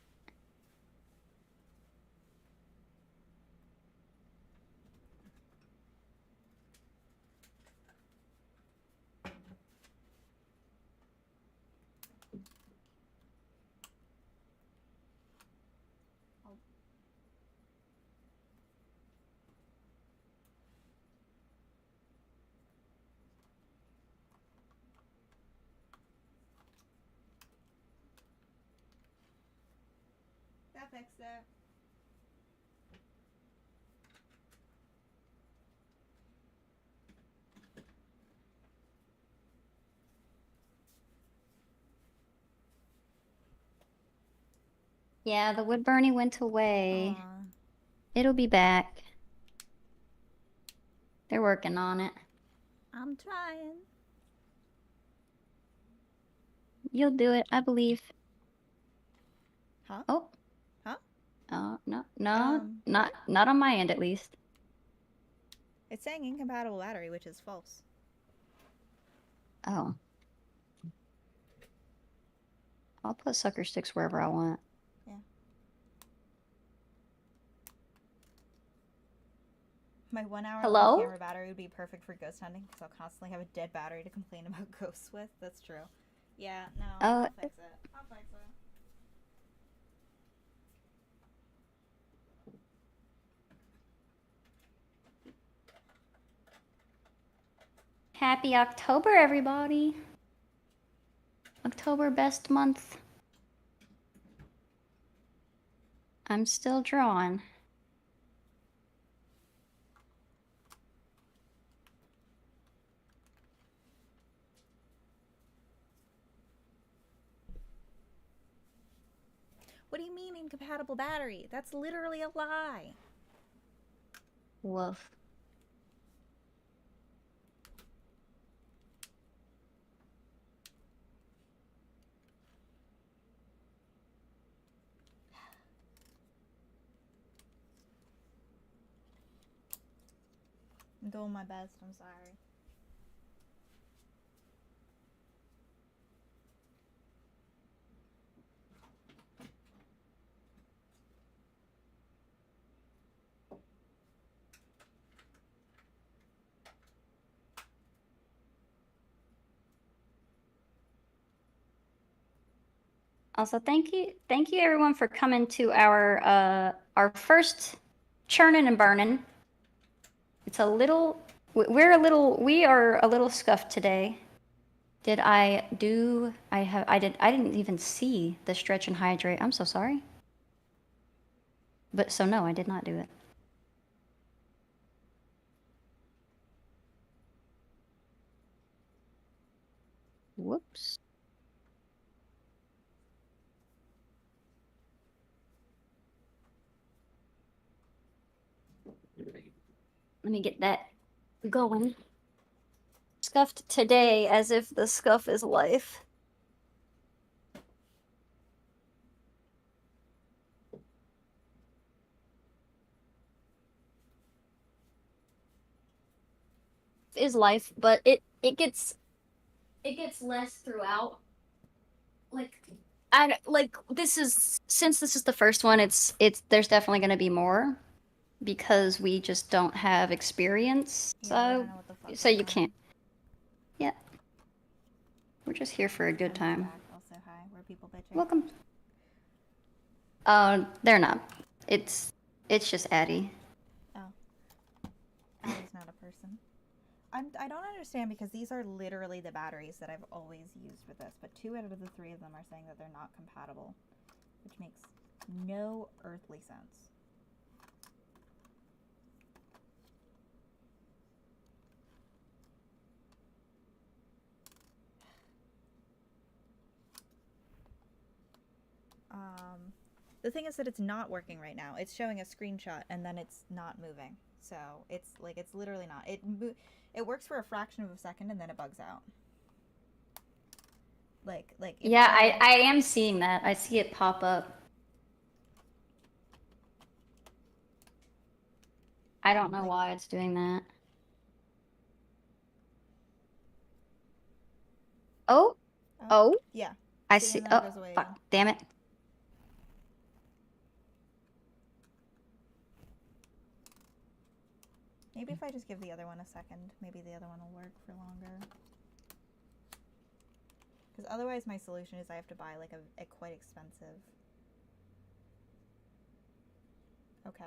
That fixed it. Yeah, the wood burning went away. Aw, It'll be back. They're working on it. I'm trying. You'll do it, I believe. Huh? Oh, Huh? no, no, What? not on my end at least. It's saying incompatible battery, which is false. Oh, I'll put sucker sticks wherever I want. Yeah. My 1 hour long Hello? camera battery would be perfect for ghost hunting because I'll constantly have a dead battery to complain about ghosts with. That's true. Yeah, no, Uh, I'll fix it. I'll fix it. Happy October, everybody. October, best month. I'm still drawing. What do you mean incompatible battery? That's literally a lie. Woof. I'm doing my best. I'm sorry. Also, thank you everyone for coming to our first churning and burning. It's a little, we are a little scuffed today. Did I do? I didn't even see the stretch and hydrate. I'm so sorry. But so no, I did not do it. Whoops. Let me get that going. Scuffed today as if the scuff is life. Is life, but it gets less throughout. Like I like this is since this is the first one, it's there's definitely going to be more because we just don't have experience. Yeah, we don't know what the fuck So we're you doing. can't. Yeah, we're just here for a good Someone's time. back. I'll say hi. Were people bitching? Welcome. They're not. It's just Addie. Oh. Addie's not a person. I don't understand because these are literally the batteries that I've always used for this, but 2 out of the 3 of them are saying that they're not compatible, which makes no earthly sense. The thing is that it's not working right now. It's showing a screenshot and then it's not moving. So it's like it's literally not. It works for a fraction of a second and then it bugs out. Like if Yeah, I am seeing that. I see it pop up. I don't know why it's doing that. Oh, oh, yeah. I See, see. and then it Oh, goes away fuck! again. Damn it! Maybe if I just give the other one a second, maybe the other one will work for longer. Because otherwise my solution is I have to buy like a quite expensive. Okay.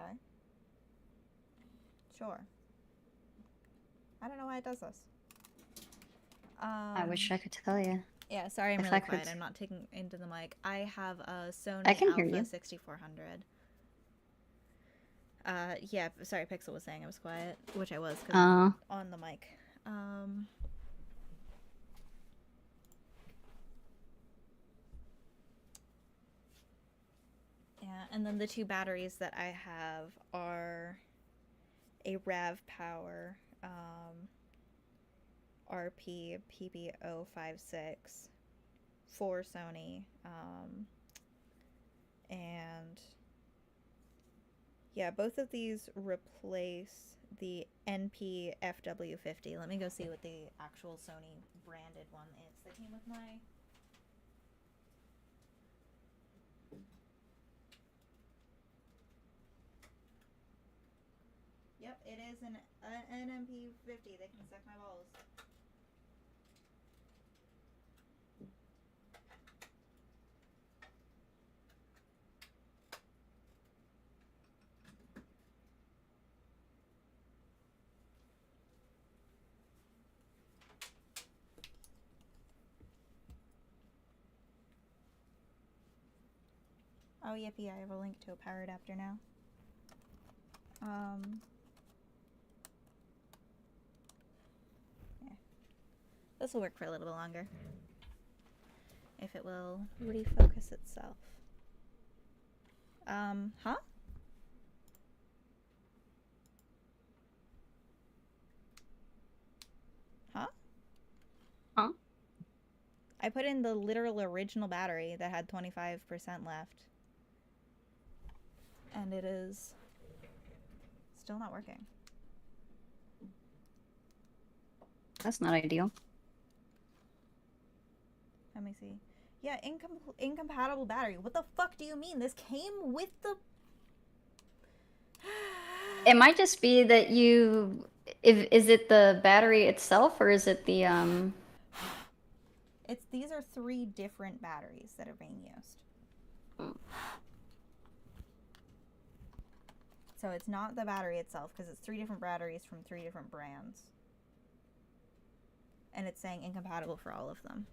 Sure. I don't know why it does this. I wish I could tell you. Yeah, sorry, I'm If really I could- quiet. I'm not taking into the mic. I have a Sony I can hear Alpha you. 6400. Yeah, sorry, Pixel was saying I was quiet, which I was because I'm on the mic. Yeah, and then the 2 batteries that I have are a RAV Power RP PB056 for Sony, and yeah, both of these replace the NP FW50. Let me go see what the actual Sony branded one is that came with my. Yep, it is an NMP50. They can suck my balls. Oh, yippee, I have a link to a power adapter now. Yeah. This will work for a little bit longer. If it will refocus itself. Huh? Huh? Huh? I put in the literal original battery that had 25% left. And it is still not working. That's not ideal. Let me see. Yeah, incompatible battery. What the fuck do you mean? This came with the... It might just be that you... Is it the battery itself or is it the... These are 3 different batteries that are being used. So it's not the battery itself because it's 3 different batteries from 3 different brands. And it's saying incompatible for all of them.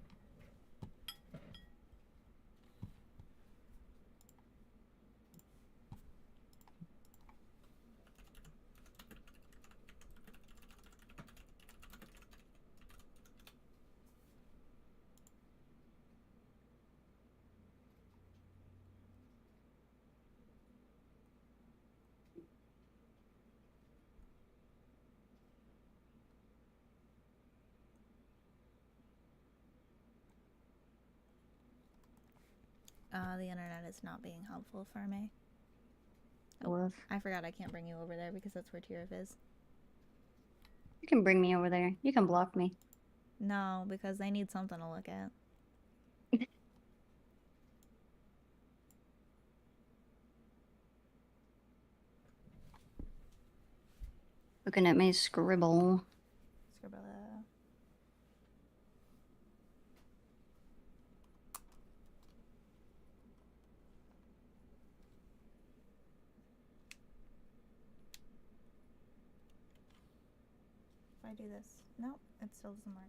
The internet is not being helpful for me. Oh, I forgot I can't bring you over there because that's where Tirif is. You can bring me over there. You can block me. No, because they need something to look at. Looking at me scribble. Scribble. If I do this? Nope, it still doesn't work.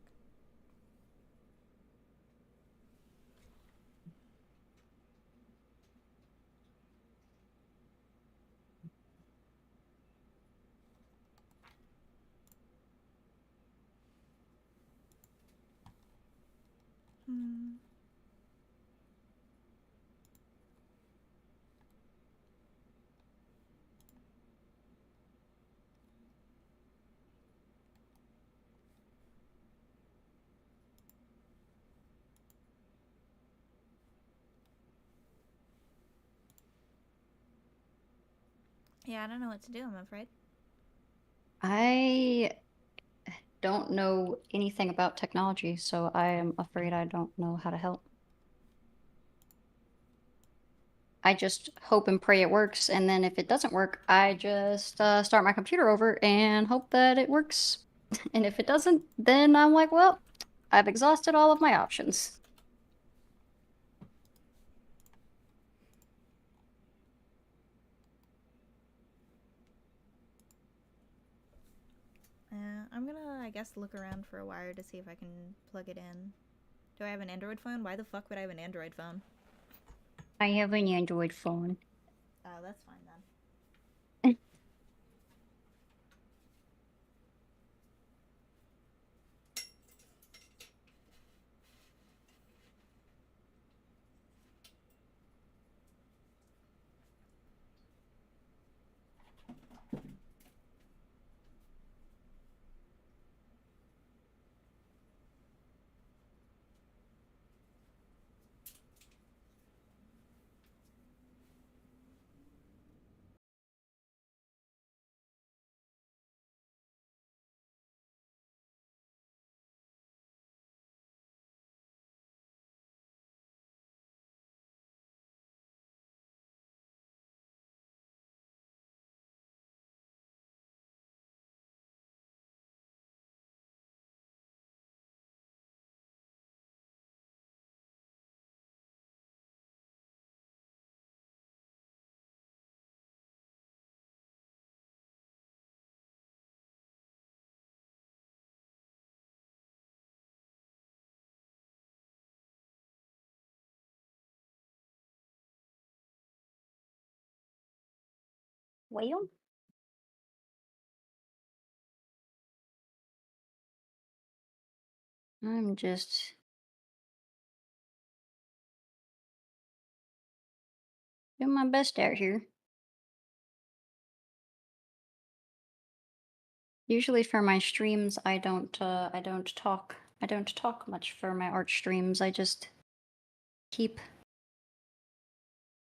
Hmm. Yeah, I don't know what to do, I'm afraid. I don't know anything about technology, so I am afraid I don't know how to help. I just hope and pray it works, and then if it doesn't work, I just start my computer over and hope that it works. And if it doesn't, then I'm like, well, I've exhausted all of my options. I'm gonna, I guess, look around for a wire to see if I can plug it in. Do I have an Android phone? Why the fuck would I have an Android phone? I have an Android phone. Oh, that's fine then. Well, I'm just doing my best out here. Usually for my streams, I don't talk much for my art streams. I just keep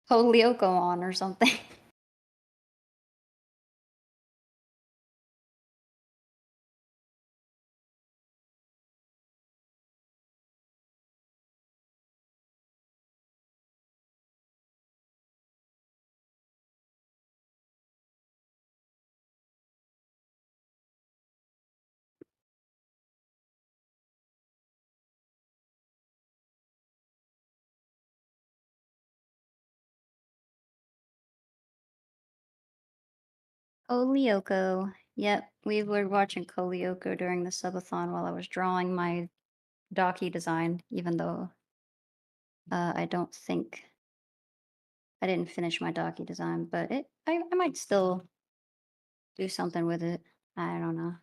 Holyoke on or something. Kolyoko. Yep, we were watching Kolyoko during the subathon while I was drawing my Docky design, even though I don't think I didn't finish my Docky design, but I might still do something with it. I don't know.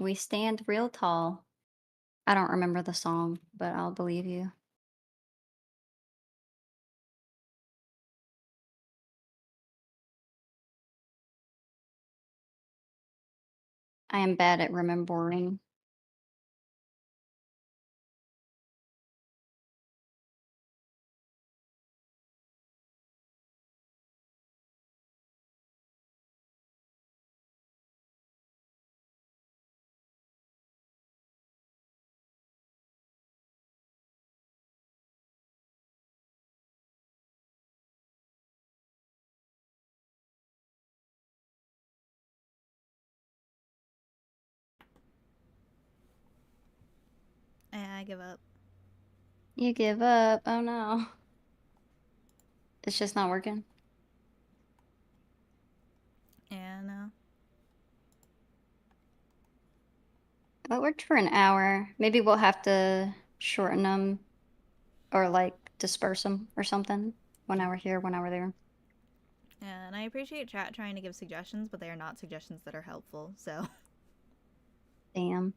We stand real tall. I don't remember the song, but I'll believe you. I am bad at remembering. I give up. You give up. Oh no. It's just not working. And That worked for an hour. Maybe we'll have to shorten them or like disperse them or something. 1 hour here, 1 hour there. and I appreciate chat trying to give suggestions, but they are not suggestions that are helpful. So Damn.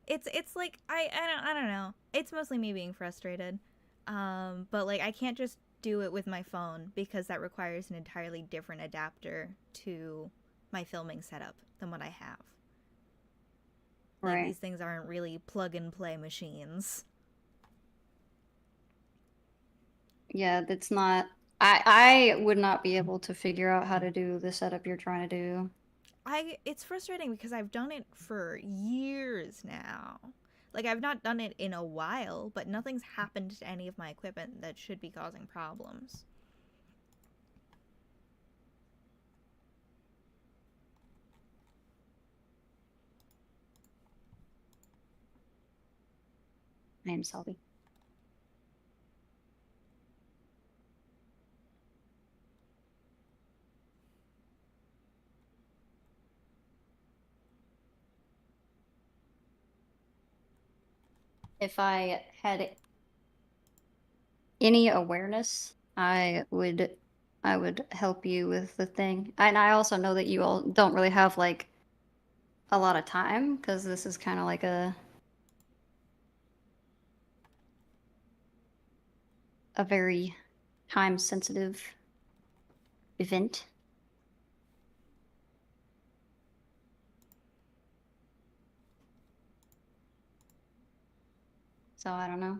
it's like I don't know. It's mostly me being frustrated. But like I can't just do it with my phone because that requires an entirely different adapter to my filming setup than what I have. Like Right. these things aren't really plug and play machines. Yeah, that's not. I would not be able to figure out how to do the setup you're trying to do. I it's frustrating because I've done it for years now. Like I've not done it in a while, but nothing's happened to any of my equipment that should be causing problems. I am salty. If I had any awareness, I would help you with the thing. And I also know that you all don't really have like a lot of time because this is kind of like a very time sensitive event. So I don't know.